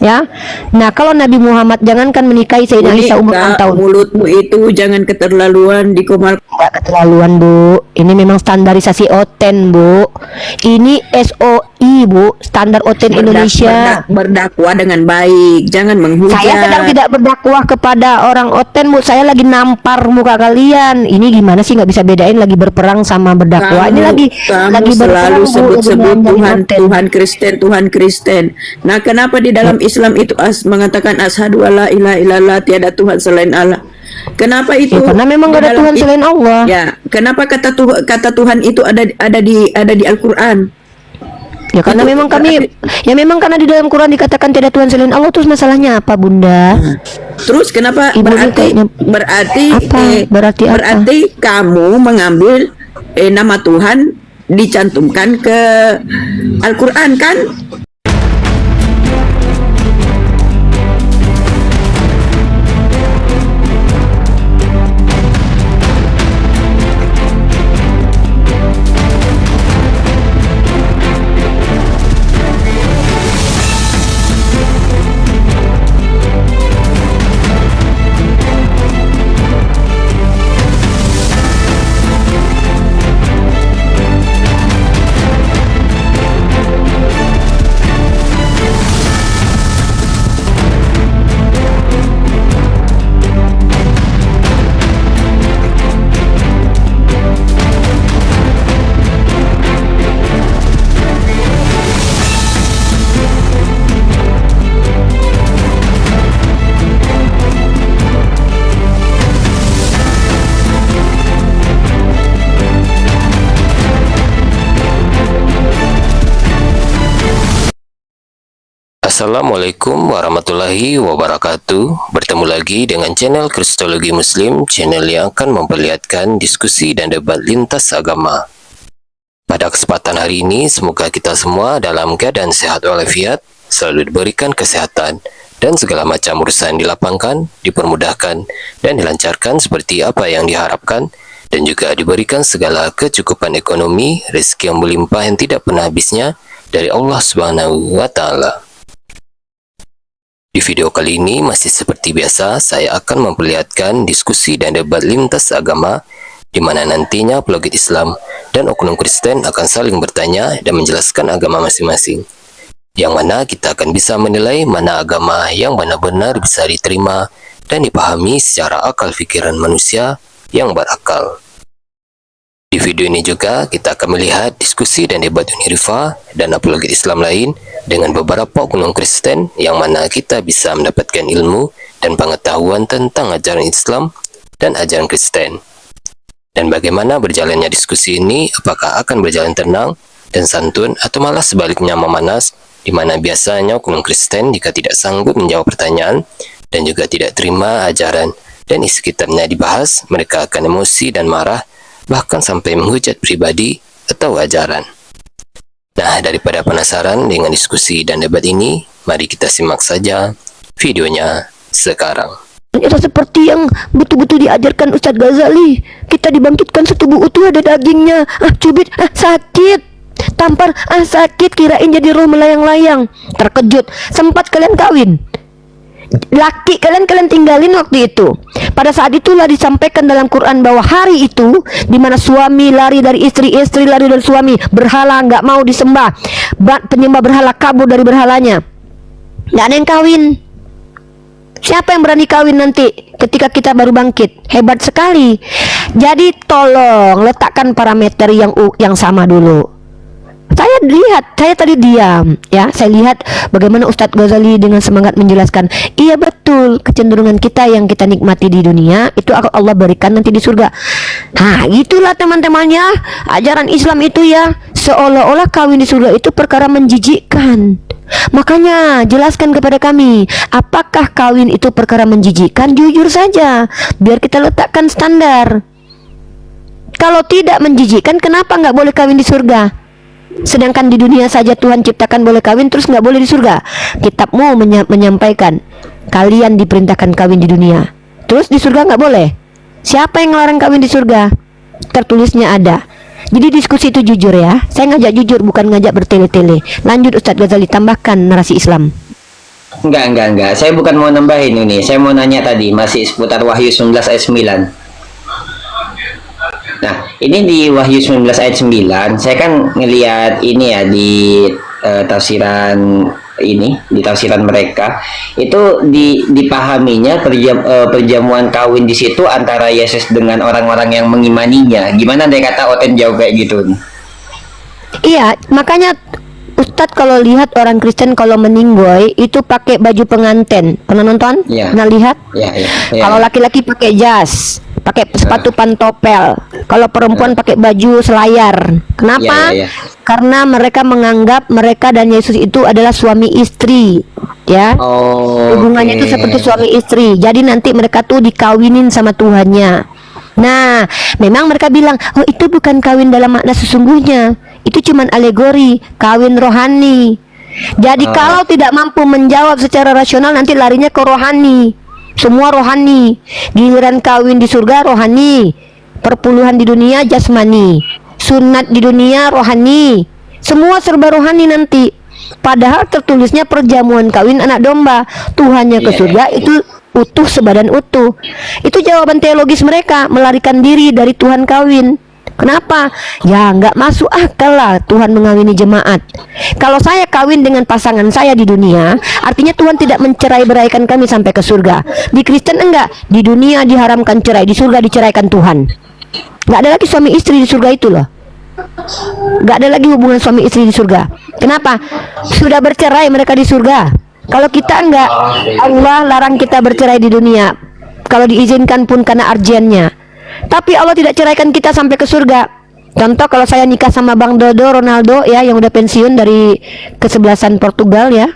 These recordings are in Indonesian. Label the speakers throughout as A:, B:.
A: Ya. Nah, kalau Nabi Muhammad jangankan menikahi Sayyidina Isa umur 6 tahun.
B: Mulutmu itu jangan keterlaluan dikomal.
A: Enggak keterlaluan, Bu. Ini memang standarisasi OTEN, Bu. Ini SOI, Bu, standar OTEN Indonesia.
B: Berdakwah dengan baik, jangan menghujat.
A: Saya sedang tidak berdakwah kepada orang OTEN, Bu. Saya lagi nampar muka kalian. Ini gimana sih, nggak bisa bedain lagi berperang sama berdakwah. Ini lagi
B: selalu
A: berperang,
B: sebut-sebut
A: Bu,
B: Tuhan Kristen, Tuhan Kristen. Nah, kenapa di dalam Islam itu mengatakan asyhadu alla ilaha illallah, tiada Tuhan selain Allah? Kenapa itu?
A: Ya, karena memang gak ada Tuhan selain Allah.
B: Ya, kenapa kata Tuhan itu ada di Al-Qur'an?
A: Ya karena memang karena di dalam Quran dikatakan tiada Tuhan selain Allah. Terus masalahnya apa, Bunda?
B: Terus kenapa berarti kamu mengambil nama Tuhan dicantumkan ke Al-Qur'an kan?
C: Assalamualaikum warahmatullahi wabarakatuh. Bertemu lagi dengan channel Kristologi Muslim, channel yang akan memperlihatkan diskusi dan debat lintas agama. Pada kesempatan hari ini, semoga kita semua dalam keadaan sehat walafiat, selalu diberikan kesehatan, dan segala macam urusan dilapangkan, dipermudahkan, dan dilancarkan seperti apa yang diharapkan, dan juga diberikan segala kecukupan ekonomi, rezeki yang melimpah yang tidak pernah habisnya dari Allah Subhanahu wa Ta'ala. Di video kali ini masih seperti biasa, saya akan memperlihatkan diskusi dan debat lintas agama di mana nantinya apologet Islam dan oknum Kristen akan saling bertanya dan menjelaskan agama masing-masing. Yang mana kita akan bisa menilai mana agama yang benar-benar bisa diterima dan dipahami secara akal pikiran manusia yang berakal. Di video ini juga kita akan melihat diskusi dan debat Unirifa dan apologet Islam lain dengan beberapa oknum Kristen yang mana kita bisa mendapatkan ilmu dan pengetahuan tentang ajaran Islam dan ajaran Kristen. Dan bagaimana berjalannya diskusi ini, apakah akan berjalan tenang dan santun atau malah sebaliknya memanas, di mana biasanya oknum Kristen jika tidak sanggup menjawab pertanyaan dan juga tidak terima ajaran dan isi kitabnya dibahas, mereka akan emosi dan marah, bahkan sampai menghujat pribadi atau ajaran. Nah, daripada penasaran dengan diskusi dan debat ini, mari kita simak saja videonya sekarang.
A: Ternyata seperti yang betul-betul diajarkan Ustadz Ghazali, kita dibangkitkan setubuh utuh ada dagingnya. Cubit, sakit. Tampar, sakit. Kirain jadi roh melayang-layang. Terkejut, sempat kalian kawin. Laki kalian tinggalin waktu itu. Pada saat itulah disampaikan dalam Quran bahwa hari itu di mana suami lari dari istri, istri lari dari suami, berhala nggak mau disembah, penyembah berhala kabur dari berhalanya, nggak ada yang kawin. Siapa yang berani kawin nanti ketika kita baru bangkit? Hebat sekali. Jadi tolong letakkan parameter yang sama dulu. Saya tadi diam, ya. Saya lihat bagaimana Ustadz Ghazali dengan semangat menjelaskan. Iya betul, kecenderungan kita yang kita nikmati di dunia itu akan Allah berikan nanti di surga. Nah, itulah teman-temannya ajaran Islam itu ya, seolah-olah kawin di surga itu perkara menjijikkan. Makanya jelaskan kepada kami, apakah kawin itu perkara menjijikkan? Jujur saja, biar kita letakkan standar. Kalau tidak menjijikkan, kenapa nggak boleh kawin di surga? Sedangkan di dunia saja Tuhan ciptakan boleh kawin, terus nggak boleh di surga. Kitabmu menyampaikan kalian diperintahkan kawin di dunia, terus di surga nggak boleh. Siapa yang ngelarang kawin di surga? Tertulisnya ada. Jadi diskusi itu jujur ya. Saya ngajak jujur, bukan ngajak bertele-tele. Lanjut Ustadz Ghazali, tambahkan narasi Islam.
D: Enggak. Saya bukan mau nambahin ini. Saya mau nanya tadi masih seputar Wahyu 19 ayat 9. Nah, ini di Wahyu 19 ayat 9, saya kan ngelihat ini ya di tafsiran ini, di tafsiran mereka itu dipahaminya perjamuan kawin di situ antara Yesus dengan orang-orang yang mengimaninya. Gimana deh kata Oten jauh kayak gitu?
A: Iya, makanya Ustadz kalau lihat orang Kristen kalau meninggoy itu pakai baju pengantin. Pernah nonton?
D: Iya.
A: Pernah lihat?
D: Ya.
A: Kalau laki-laki pakai jas, pakai sepatu pantopel. Kalau perempuan pakai baju selayar. Kenapa?
D: Iya.
A: Karena mereka menganggap mereka dan Yesus itu adalah suami istri, ya.
D: Oh.
A: Hubungannya itu seperti suami istri. Jadi nanti mereka tuh dikawinin sama Tuhannya. Nah, memang mereka bilang, oh itu bukan kawin dalam makna sesungguhnya. Itu cuman alegori, kawin rohani. Jadi kalau tidak mampu menjawab secara rasional nanti larinya ke rohani. Semua rohani. Giliran kawin di surga rohani. Perpuluhan di dunia jasmani. Sunat di dunia rohani. Semua serba rohani nanti. Padahal tertulisnya perjamuan kawin anak domba. Tuhannya ke surga itu utuh sebadan utuh. Itu jawaban teologis mereka, melarikan diri dari Tuhan kawin. Kenapa? Ya nggak masuk akal lah Tuhan mengawini jemaat. Kalau saya kawin dengan pasangan saya di dunia, artinya Tuhan tidak mencerai-beraikan kami sampai ke surga. Di Kristen enggak, di dunia diharamkan cerai, di surga diceraikan Tuhan. Nggak ada lagi suami istri di surga itu loh. Nggak ada lagi hubungan suami istri di surga. Kenapa? Sudah bercerai mereka di surga. Kalau kita enggak, Allah larang kita bercerai di dunia. Kalau diizinkan pun karena arjennya. Tapi Allah tidak ceraikan kita sampai ke surga. Contoh kalau saya nikah sama Bang Ronaldo ya, yang udah pensiun dari kesebelasan Portugal ya.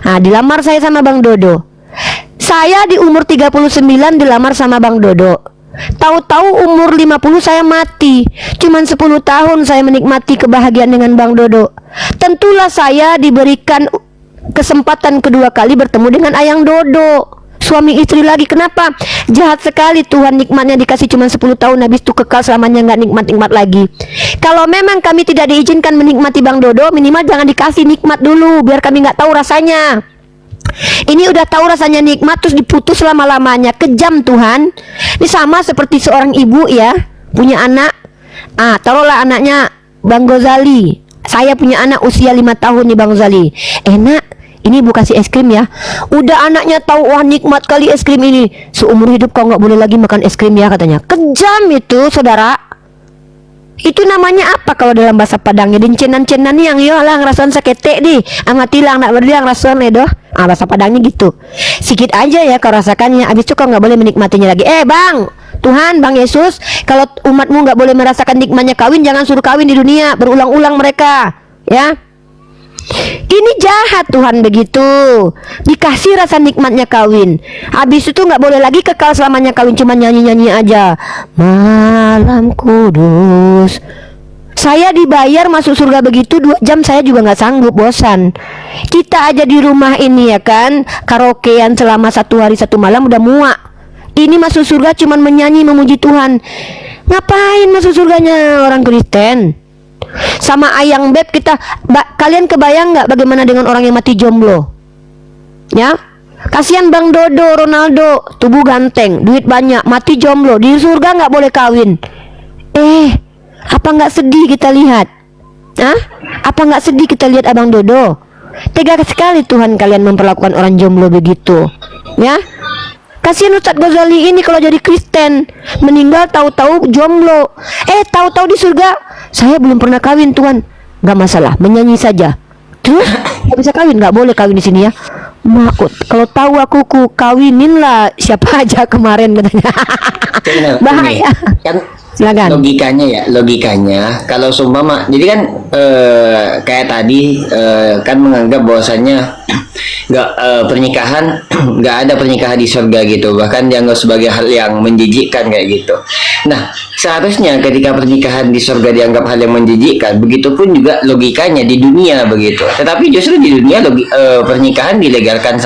A: Nah, dilamar saya sama Bang Dodo. Saya di umur 39 dilamar sama Bang Dodo. Tahu-tahu umur 50 saya mati. Cuman 10 tahun saya menikmati kebahagiaan dengan Bang Dodo. Tentulah saya diberikan kesempatan kedua kali bertemu dengan Ayang Dodo. Suami istri lagi. Kenapa? Jahat sekali Tuhan, nikmatnya dikasih cuma 10 tahun, habis itu kekal selamanya nggak nikmat-nikmat lagi. Kalau memang kami tidak diizinkan menikmati Bang Dodo, minimal jangan dikasih nikmat dulu, biar kami nggak tahu rasanya. Ini udah tahu rasanya nikmat terus diputus lama-lamanya. Kejam Tuhan. Ini sama seperti seorang ibu ya, punya anak. Taruhlah anaknya Bang Gozali. Saya punya anak usia 5 tahun nih Bang Gozali. Enak, ini Bu kasih es krim ya. Udah anaknya tahu, wah nikmat kali es krim ini. Seumur hidup kau nggak boleh lagi makan es krim ya katanya. Kejam itu saudara. Itu namanya apa kalau dalam bahasa Padangnya? Dincenan-cenan yang yo lah ngerasain sakete di. Amatilang nak berdiang rasain doh. Bahasa Padangnya gitu. Sikit aja ya kau rasakannya. Abis itu kau nggak boleh menikmatinya lagi. Bang, Tuhan, Bang Yesus, kalau umatmu nggak boleh merasakan nikmatnya kawin, jangan suruh kawin di dunia. Berulang-ulang mereka, ya. Ini jahat Tuhan begitu. Dikasih rasa nikmatnya kawin, habis itu nggak boleh lagi kekal selamanya kawin, cuma nyanyi-nyanyi aja. Malam kudus. Saya dibayar masuk surga begitu 2 jam saya juga nggak sanggup, bosan. Kita aja di rumah ini ya kan, karaokean selama 1 hari 1 malam udah muak. Ini masuk surga cuman menyanyi memuji Tuhan. Ngapain masuk surganya orang Kristen? Sama Ayang Beb kita, kalian kebayang nggak bagaimana dengan orang yang mati jomblo? Ya, kasihan Bang Dodo Ronaldo, tubuh ganteng, duit banyak, mati jomblo, di surga nggak boleh kawin. Apa nggak sedih kita lihat? Apa nggak sedih kita lihat Abang Dodo? Tega sekali Tuhan kalian memperlakukan orang jomblo begitu, ya. Kasihan Ustadz Ghazali ini kalau jadi Kristen, meninggal tahu-tahu jomblo. Tahu-tahu di surga, saya belum pernah kawin Tuhan. Gak masalah, menyanyi saja. Terus gak bisa kawin, gak boleh kawin di sini ya. Makut, kalau tahu aku kawinin lah siapa aja kemarin katanya. Bahaya.
D: Kan
A: silakan.
D: Logikanya kalau seumpama, jadi kan kayak tadi kan menganggap bahwasannya pernikahan nggak ada pernikahan di surga gitu, bahkan dianggap sebagai hal yang menjijikkan kayak gitu. Nah, seharusnya ketika pernikahan di surga dianggap hal yang menjijikkan, begitupun juga logikanya di dunia begitu. Tetapi justru di dunia pernikahan dilegalkan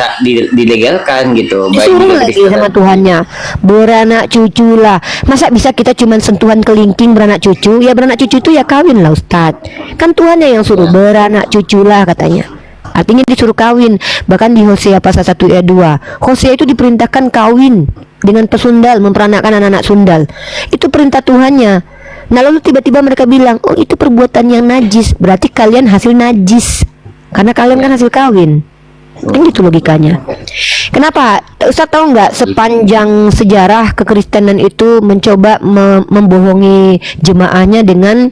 D: gitu.
A: Disuruh lagi sama Tuhannya beranak cucu lah. Masa bisa kita cuman sentuhan kelingking beranak cucu? Ya beranak cucu itu ya kawin lah Ustadz. Kan Tuhannya yang suruh beranak cucu lah katanya. Artinya disuruh kawin. Bahkan di Hosea pasal 1 ayat 2, Hosea itu diperintahkan kawin dengan pesundal, memperanakkan anak-anak sundal. Itu perintah Tuhannya. Nah lalu tiba-tiba mereka bilang, oh itu perbuatan yang najis, berarti kalian hasil najis karena kalian kan hasil kawin. Kan gitu logikanya. Kenapa? Ustaz tahu nggak, sepanjang sejarah kekristenan itu mencoba membohongi jemaahnya dengan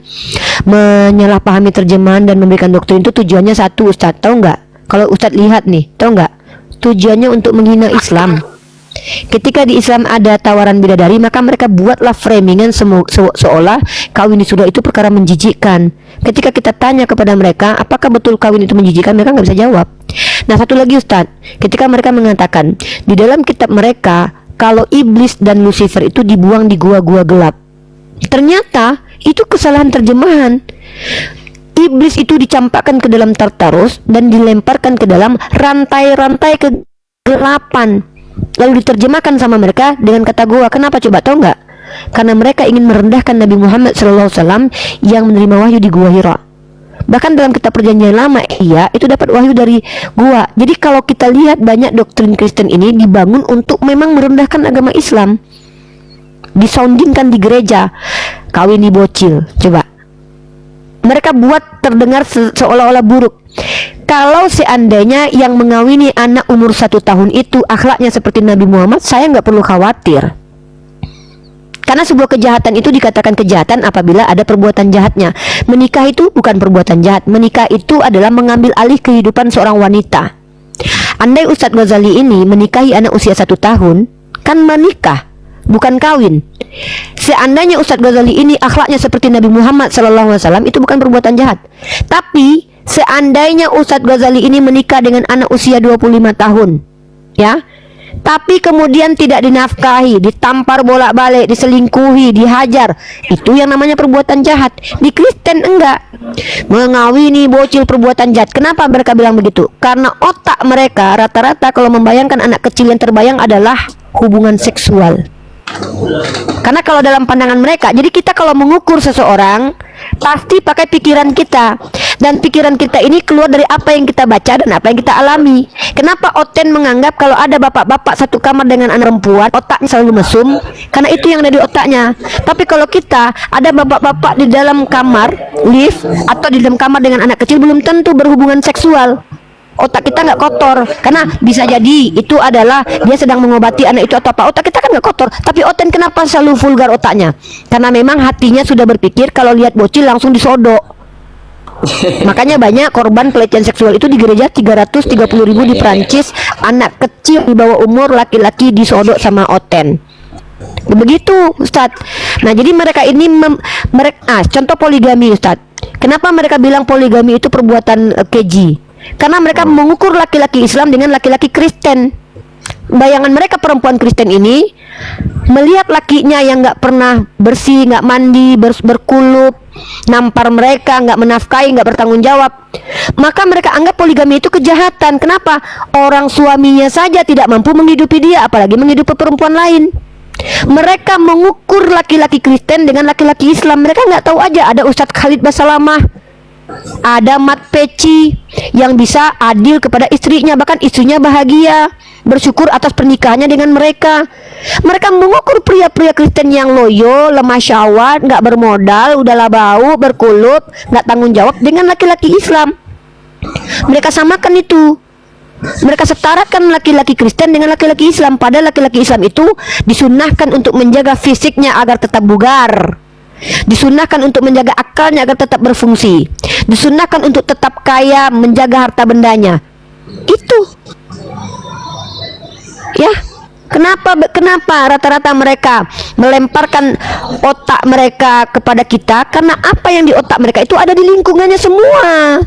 A: menyalahpahami terjemahan dan memberikan doktrin, itu tujuannya satu, Ustaz tahu nggak? Kalau Ustaz lihat nih, tahu nggak? Tujuannya untuk menghina Islam. Ketika di Islam ada tawaran bidadari, maka mereka buatlah framingan seolah kawin di surga itu perkara menjijikkan. Ketika kita tanya kepada mereka, apakah betul kawin itu menjijikkan, mereka nggak bisa jawab. Nah satu lagi Ustadz, ketika mereka mengatakan di dalam kitab mereka kalau iblis dan Lucifer itu dibuang di gua-gua gelap, ternyata itu kesalahan terjemahan. Iblis itu dicampakkan ke dalam Tartarus dan dilemparkan ke dalam rantai-rantai kegelapan, lalu diterjemahkan sama mereka dengan kata gua. Kenapa coba, tahu nggak? Karena mereka ingin merendahkan Nabi Muhammad SAW yang menerima wahyu di Gua Hira. Bahkan dalam kitab perjanjian lama, iya, itu dapat wahyu dari gua. Jadi kalau kita lihat banyak doktrin Kristen ini dibangun untuk memang merendahkan agama Islam, disoundingkan di gereja. Kawin di bocil, coba mereka buat terdengar seolah-olah buruk. Kalau seandainya yang mengawini anak umur 1 tahun itu akhlaknya seperti Nabi Muhammad, saya nggak perlu khawatir. Karena sebuah kejahatan itu dikatakan kejahatan apabila ada perbuatan jahatnya. Menikah itu bukan perbuatan jahat. Menikah itu adalah mengambil alih kehidupan seorang wanita. Andai Ustadz Ghazali ini menikahi anak usia 1 tahun, kan menikah, bukan kawin. Seandainya Ustadz Ghazali ini akhlaknya seperti Nabi Muhammad SAW, itu bukan perbuatan jahat. Tapi seandainya Ustadz Ghazali ini menikah dengan anak usia 25 tahun, ya, tapi kemudian tidak dinafkahi, ditampar bolak-balik, diselingkuhi, dihajar, itu yang namanya perbuatan jahat. Di Kristen enggak. Mengawini bocil perbuatan jahat. Kenapa mereka bilang begitu? Karena otak mereka rata-rata kalau membayangkan anak kecil yang terbayang adalah hubungan seksual. Karena kalau dalam pandangan mereka, jadi kita kalau mengukur seseorang pasti pakai pikiran kita, dan pikiran kita ini keluar dari apa yang kita baca dan apa yang kita alami. Kenapa Oten menganggap kalau ada bapak-bapak satu kamar dengan anak perempuan otaknya selalu mesum? Karena itu yang ada di otaknya. Tapi kalau kita ada bapak-bapak di dalam kamar lift atau di dalam kamar dengan anak kecil, belum tentu berhubungan seksual. Otak kita nggak kotor, karena bisa jadi itu adalah dia sedang mengobati anak itu atau apa. Otak kita kan nggak kotor. Tapi Oten kenapa selalu vulgar otaknya? Karena memang hatinya sudah berpikir kalau lihat bocil langsung disodok. Makanya banyak korban pelecehan seksual itu di gereja, 330.000 di Prancis, anak kecil di bawah umur laki-laki disodok sama Oten. Begitu Ustadz. Nah jadi mereka ini contoh poligami Ustadz. Kenapa mereka bilang poligami itu perbuatan keji? Karena mereka mengukur laki-laki Islam dengan laki-laki Kristen. Bayangan mereka perempuan Kristen ini melihat lakinya yang nggak pernah bersih, nggak mandi, berkulup, nampar mereka, nggak menafkahi, nggak bertanggung jawab, maka mereka anggap poligami itu kejahatan. Kenapa? Orang suaminya saja tidak mampu menghidupi dia, apalagi menghidupi perempuan lain. Mereka mengukur laki-laki Kristen dengan laki-laki Islam. Mereka nggak tahu aja ada Ustadz Khalid Basalamah, ada Mat Peci yang bisa adil kepada istrinya, bahkan istrinya bahagia, bersyukur atas pernikahannya dengan mereka. Mereka mengukur pria-pria Kristen yang loyo, lemah syahwat, nggak bermodal, udahlah bau, berkulup, nggak tanggung jawab dengan laki-laki Islam. Mereka samakan itu. Mereka setarakan laki-laki Kristen dengan laki-laki Islam. Padahal laki-laki Islam itu disunahkan untuk menjaga fisiknya agar tetap bugar, disunahkan untuk menjaga akalnya agar tetap berfungsi, disunahkan untuk tetap kaya, menjaga harta bendanya. Itu ya. Kenapa rata-rata mereka melemparkan otak mereka kepada kita? Karena apa yang di otak mereka itu ada di lingkungannya semua.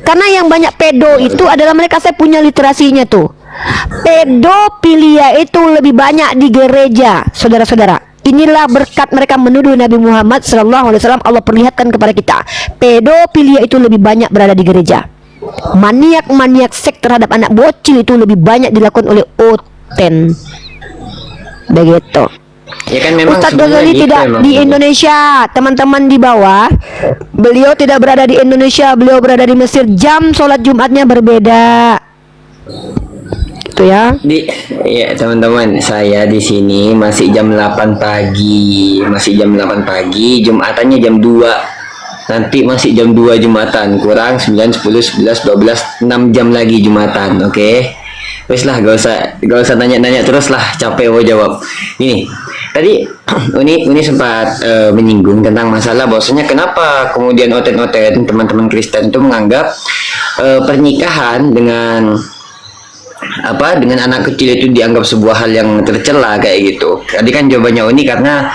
A: Karena yang banyak pedo itu adalah mereka, saya punya literasinya tuh. Pedofilia itu lebih banyak di gereja, saudara-saudara. Inilah berkat mereka menuduh Nabi Muhammad SAW. Allah perlihatkan kepada kita, pedofilia itu lebih banyak berada di gereja. Maniak-maniak seks terhadap anak bocil itu lebih banyak dilakukan oleh Oten. Begitu.
D: Ya kan memang
A: Ustadz
D: sebenarnya
A: Ghazali
D: gitu
A: tidak
D: emang.
A: di Indonesia, teman-teman di bawah. Beliau tidak berada di Indonesia, beliau berada di Mesir. Jam sholat Jumatnya berbeda. Itu ya.
D: Ya teman-teman, saya di sini masih jam 8 pagi, Jumatannya jam 2. Nanti masih jam 2 Jumatan, kurang 9, 10, 11, 12, 6 jam lagi Jumatan, oke? Wes lah, gak usah nanya-nanya terus lah, capek mau jawab. Ini tadi Uni sempat menyinggung tentang masalah bahwasanya kenapa kemudian oten-oten teman-teman Kristen itu menganggap pernikahan dengan anak kecil itu dianggap sebuah hal yang tercela kayak gitu. Tadi kan jawabannya Uni karena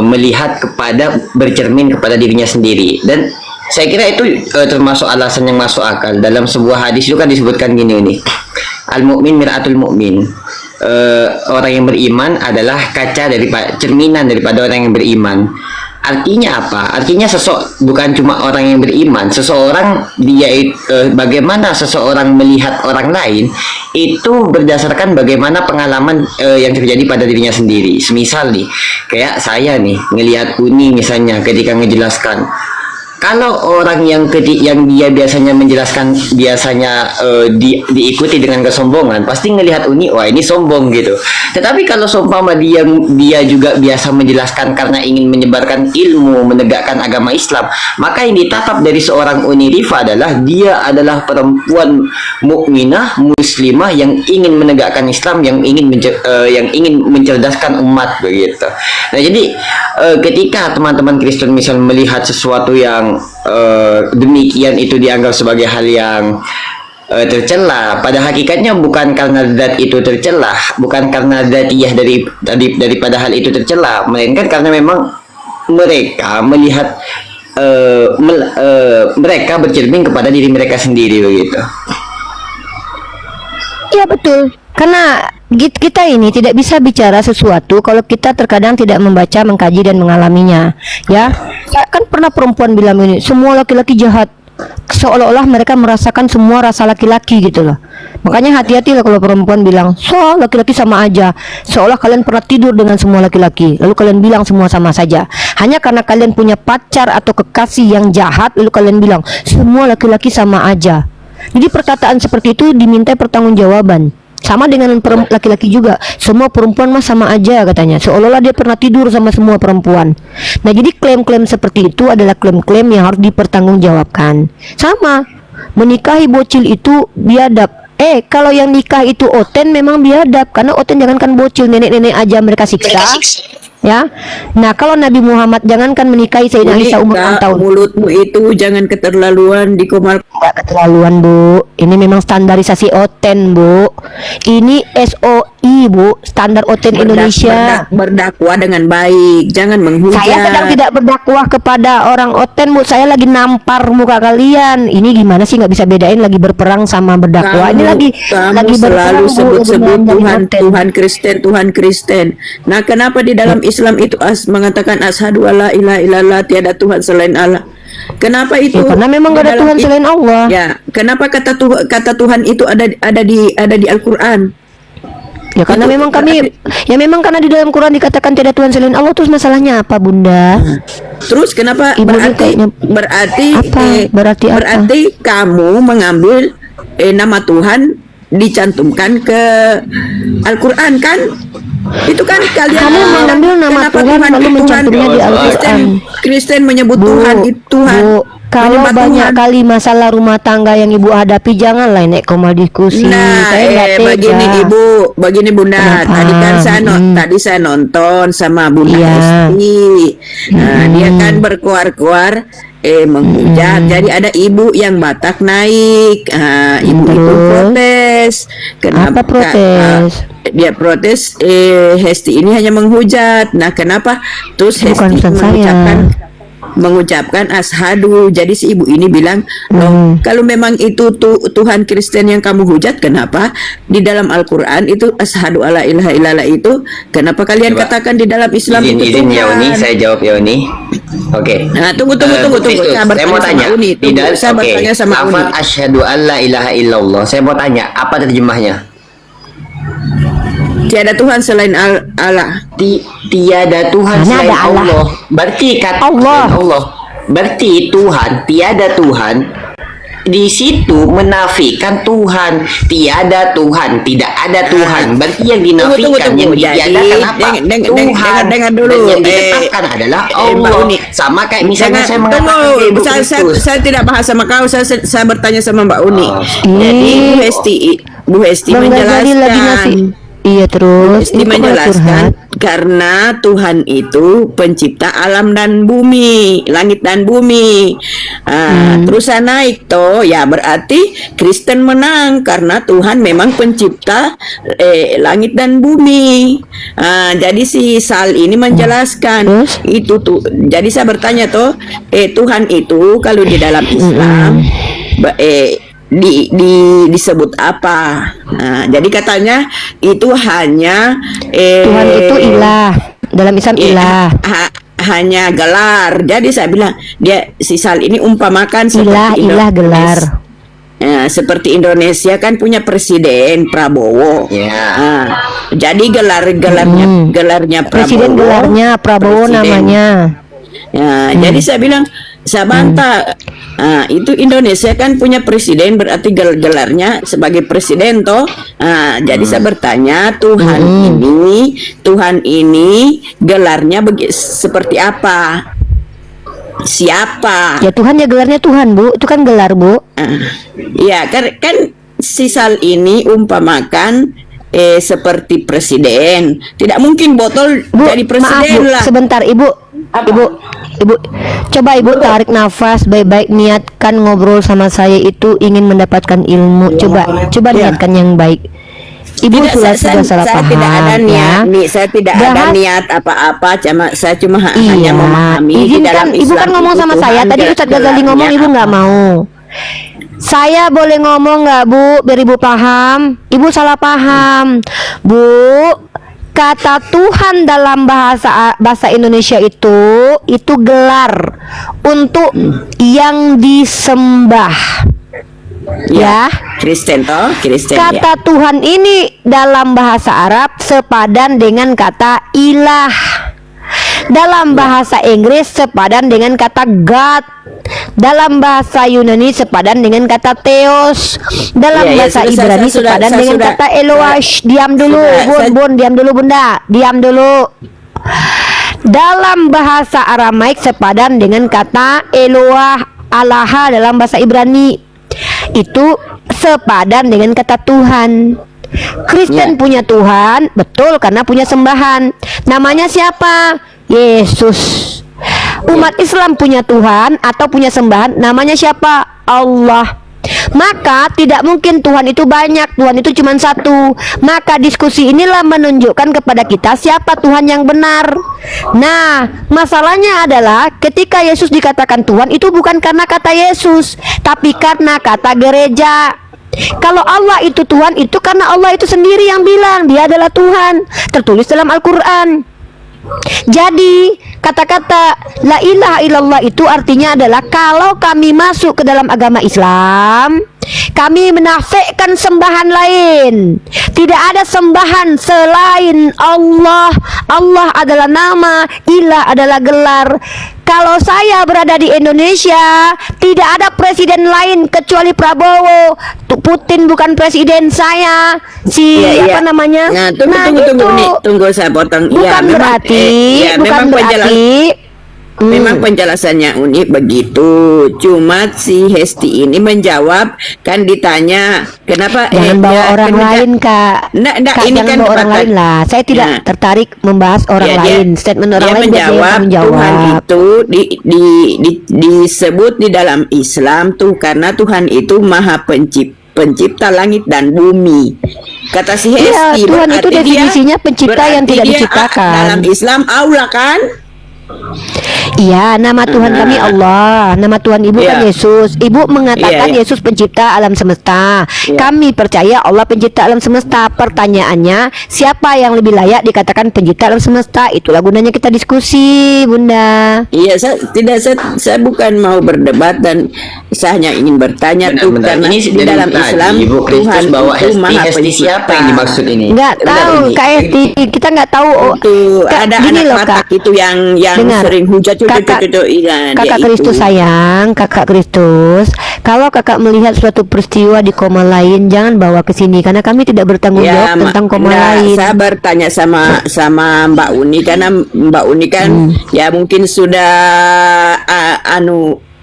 D: melihat bercermin kepada dirinya sendiri, dan saya kira itu termasuk alasan yang masuk akal. Dalam sebuah hadis itu kan disebutkan gini Uni, al-mu'min mir'atul mu'min. Orang yang beriman adalah cerminan daripada orang yang beriman. Artinya apa? Artinya bukan cuma orang yang beriman, bagaimana seseorang melihat orang lain itu berdasarkan bagaimana pengalaman yang terjadi pada dirinya sendiri. Semisal nih, kayak saya nih ngelihat Uni misalnya ketika ngejelaskan, kalau orang yang dia biasanya menjelaskan diikuti dengan kesombongan, pasti ngelihat Uni, wah ini sombong gitu. Tetapi kalau seumpama dia juga biasa menjelaskan karena ingin menyebarkan ilmu, menegakkan agama Islam, maka yang ditatap dari seorang Uni Rifa adalah dia adalah perempuan mukminah, muslimah yang ingin menegakkan Islam, yang ingin mencerdaskan umat begitu. Nah, jadi ketika teman-teman Kristen misal melihat sesuatu yang demikian itu dianggap sebagai hal yang tercela, pada hakikatnya bukan karena zat itu tercela, bukan karena zatiyah daripada hal itu tercela, melainkan karena memang mereka melihat mereka bercermin kepada diri mereka sendiri begitu.
A: Iya betul. Karena kita ini tidak bisa bicara sesuatu kalau kita terkadang tidak membaca, mengkaji dan mengalaminya. Ya, kan pernah perempuan bilang ini, semua laki-laki jahat. Seolah-olah mereka merasakan semua rasa laki-laki gitu loh. Makanya hati-hati lah kalau perempuan bilang, laki-laki sama aja. Seolah kalian pernah tidur dengan semua laki-laki, lalu kalian bilang semua sama saja. Hanya karena kalian punya pacar atau kekasih yang jahat, lalu kalian bilang semua laki-laki sama aja. Jadi perkataan seperti itu diminta pertanggungjawaban. Sama dengan laki-laki juga, semua perempuan mah sama aja katanya, seolah-olah dia pernah tidur sama semua perempuan. Nah, jadi klaim-klaim seperti itu adalah klaim-klaim yang harus dipertanggungjawabkan. Sama, menikahi bocil itu biadab. Kalau yang nikah itu oten memang biadab, karena oten jangankan bocil, nenek-nenek aja mereka siksa. Ya, nah kalau Nabi Muhammad jangankan menikahi Sayyidina Isa umur 6 tahun.
B: Mulutmu itu jangan keterlaluan dikomal.
A: Enggak keterlaluan Bu, ini memang standarisasi oten Bu. Ini SOI Bu, standar oten Indonesia.
B: Berdakwah dengan baik, jangan menghujat.
A: Saya sedang tidak berdakwah kepada orang oten Bu, saya lagi nampar muka kalian. Ini gimana sih, nggak bisa bedain lagi berperang sama berdakwah. Ini lagi
B: Kamu
A: berperang
B: selalu
A: Bu,
B: sebut-sebut
A: dengan
B: Tuhan Kristen. Nah, kenapa di dalam Islam itu mengatakan asyhadu alla ilaha illallah, tiada Tuhan selain Allah? Kenapa itu?
A: Ya, karena memang gak ada Tuhan selain Allah.
B: Ya, kenapa kata Tuhan itu ada di Al-Qur'an?
A: Ya karena memang karena di dalam Quran dikatakan tiada Tuhan selain Allah. Terus masalahnya apa Bunda?
B: Terus kenapa
A: Ibu
B: berarti kamu mengambil nama Tuhan dicantumkan ke Al-Qur'an kan? Itu kan kalian
A: mengambil nama Tuhan lalu mencantumnya di Al-Qur'an.
B: Kristen menyebut Tuhan itu Tuhan.
A: Kalau banyak kali masalah rumah tangga yang ibu hadapi, janganlah nek komal diskusi.
B: Nah,
A: Saya
B: begini Bunda. Tadi saya nonton sama Bunda Esti. Nah, dia kan berkuar-kuar menghujat. Jadi ada ibu yang Batak naik. Ibu itu protes.
A: Kenapa protes?
B: Dia protes. Hesti ini hanya menghujat. Nah, kenapa? Terus Hesti mengucapkan ashadu. Jadi si ibu ini bilang, kalau memang itu Tuhan Kristen yang kamu hujat, kenapa di dalam Al-Quran itu ashadu alla ilaha illallah itu, kenapa kalian katakan di dalam Islam itu
D: Tuhan? Ya Uni, saya jawab ya Uni. Oke.
B: Nah, tunggu.
D: Saya mau tanya.
B: Saya bertanya sama Uni.
D: Asyhadu alla ilaha illallah. Saya mau tanya, apa terjemahnya?
B: Tiada Tuhan selain Allah.
D: Tiada Tuhan
A: Mana
D: selain
A: ada Allah?
D: Allah. Berarti kata
A: Allah.
D: selain Allah. Berarti Tuhan, tiada Tuhan. Di situ menafikan Tuhan, tiada Tuhan, tidak ada Tuhan. Berarti yang dinafikan, yang ditiadakan apa? Tuhan.
B: dengar dulu.
D: Dan yang ditetapkan adalah
B: Mbak
D: Allah.
B: Uni.
D: Sama kayak misalnya saya mengatakan
B: Tunggu,
D: Ibu
B: saya tidak bahas sama kau, saya bertanya sama Mbak Uni.
D: Oh.
B: Jadi Bu Hesti
A: Bang Ghazali lagi ngasih.
B: menjelaskan.
A: Iya terus.
B: Ini
A: Ini kok malah
B: menjelaskan
A: curhat?
B: karena Tuhan itu pencipta alam dan bumi, langit dan bumi. Terus saya naik toh, ya berarti Kristen menang karena Tuhan memang pencipta langit dan bumi. Jadi si Sal ini menjelaskan
A: Terus?
B: itu tuh. Jadi saya bertanya toh, Tuhan itu kalau di dalam Islam disebut apa? Jadi katanya itu hanya
A: Tuhan itu ilah. Dalam Islam ilah.
B: hanya gelar. Jadi saya bilang si Sal ini umpamakan
A: Ilah,
B: seperti
A: ilah gelar.
B: seperti Indonesia kan punya presiden Prabowo.
D: Ya.
B: Jadi gelarnya Prabowo.
A: Presiden gelarnya Prabowo
B: Presiden.
A: namanya.
B: Jadi saya bilang, saya bantah. Itu Indonesia kan punya presiden, berarti gelarnya sebagai presiden toh. Jadi saya bertanya, Tuhan ini gelarnya seperti apa? Siapa?
A: Ya Tuhan ya gelarnya Tuhan, Bu. Itu kan gelar, Bu.
B: Ya kan si Sal ini umpamakan seperti presiden. Tidak mungkin botol
A: Bu,
B: jadi
A: maaf
B: presiden
A: Bu,
B: lah.
A: sebentar Ibu. Ibu, coba Ibu tarik nafas baik-baik, niatkan ngobrol sama saya itu ingin mendapatkan ilmu. Coba
B: Ya.
A: niatkan yang baik. Ibu
B: Tidak,
A: sudah salah
B: saya
A: paham
B: tidak ada niat,
A: ya.
B: saya tidak ada
A: Bahas-
B: niat apa-apa, saya cuma hanya
A: Iya,
B: memahami di dalam
A: izinkan Ibu
B: Islam
A: kan ngomong
B: itu
A: sama
B: Tuhan
A: saya. Tadi Ustadz Ghazali ngomong Ibu nggak mau. Saya boleh ngomong nggak Bu, biar Ibu paham? Ibu salah paham, Bu. Kata Tuhan dalam bahasa Indonesia itu gelar untuk yang disembah. Ya.
B: Kristen toh, Kristen ya.
A: Kata Tuhan ini dalam bahasa Arab sepadan dengan kata ilah. Dalam bahasa Inggris sepadan dengan kata God. Dalam bahasa Yunani sepadan dengan kata Theos. Dalam
B: Ya,
A: bahasa
B: sudah,
A: Ibrani
B: saya sudah-
A: sepadan
B: saya
A: dengan
B: sudah-
A: kata Eloash. Diam dulu,
B: sudah,
A: Bun, diam dulu Bunda. Diam dulu. Dalam bahasa Aramaik sepadan dengan kata Eloah, Alaha dalam bahasa Ibrani. Itu sepadan dengan kata Tuhan. Kristen
B: Ya.
A: punya Tuhan, betul, karena punya sembahan. Namanya siapa? Yesus. Umat Islam punya Tuhan atau punya sembahan, namanya siapa? Allah. Maka tidak mungkin Tuhan itu banyak, Tuhan itu cuma satu. Maka diskusi inilah menunjukkan kepada kita siapa Tuhan yang benar. Nah, masalahnya adalah ketika Yesus dikatakan Tuhan, itu bukan karena kata Yesus, tapi karena kata gereja. Kalau Allah itu Tuhan, itu karena Allah itu sendiri yang bilang Dia adalah Tuhan, tertulis dalam Al-Quran. Jadi kata-kata la ilaha illallah itu artinya adalah kalau kami masuk ke dalam agama Islam, kami menafikan sembahan lain. Tidak ada sembahan selain Allah. Allah adalah nama, ilah adalah gelar. Kalau saya berada di Indonesia, tidak ada presiden lain kecuali Prabowo. Putin bukan presiden saya. Apa namanya?
B: Nah, tunggu nih, tunggu saya potong.
A: Bukan berarti, bukan berarti.
B: Memang penjelasannya unik begitu. Cuma si Hesti ini menjawab, kan ditanya kenapa
A: Jangan bawa orang lain, Kak.
B: Kak,
A: Kak,
B: ini
A: jangan
B: kan
A: bawa orang lain lah. Saya tidak
B: Nah.
A: tertarik membahas orang lain. Statement orang
B: dia
A: lain biar
B: menjawab,
A: dia yang
B: Tuhan
A: menjawab.
B: itu disebut di dalam Islam tuh karena Tuhan itu maha pencipta langit dan bumi. Kata si
A: Iya,
B: Hesti,
A: Tuhan itu
B: berarti
A: definisinya pencipta yang
B: berarti
A: tidak
B: dia
A: diciptakan.
B: dalam Islam Allah kan?
A: Iya, nama Tuhan kami Allah, nama Tuhan Ibu kan
B: Iya.
A: Yesus. Ibu mengatakan
B: Iya, iya.
A: Yesus pencipta alam semesta.
B: Iya.
A: Kami percaya Allah pencipta alam semesta. Pertanyaannya, siapa yang lebih layak dikatakan pencipta alam semesta? Itulah gunanya kita diskusi, Bunda.
B: Iya, saya bukan mau berdebat dan saya hanya ingin bertanya tuh
D: Bentar,
B: karena
D: ini
B: di
D: dari
B: dalam
D: tadi
B: Islam
D: Ibu Kristus
B: Tuhan
D: bawa
B: itu Maha
D: hesti siapa yang dimaksud ini?
A: Nggak
D: Bentar,
A: tahu,
D: ini.
A: Kak Esti, kita nggak tahu.
B: Itu
A: Kak,
B: ada
A: gini
B: anak
A: loh,
B: Batak
A: Kak.
B: itu yang
A: Dengar.
B: sering hujat
A: Kakak Kristus sayang, Kakak Kristus. Kalau Kakak melihat suatu peristiwa di koma lain, jangan bawa ke sini karena kami tidak bertanggung jawab tentang koma lain.
B: Saya bertanya sama Mbak Uni karena Mbak Uni kan ya mungkin sudah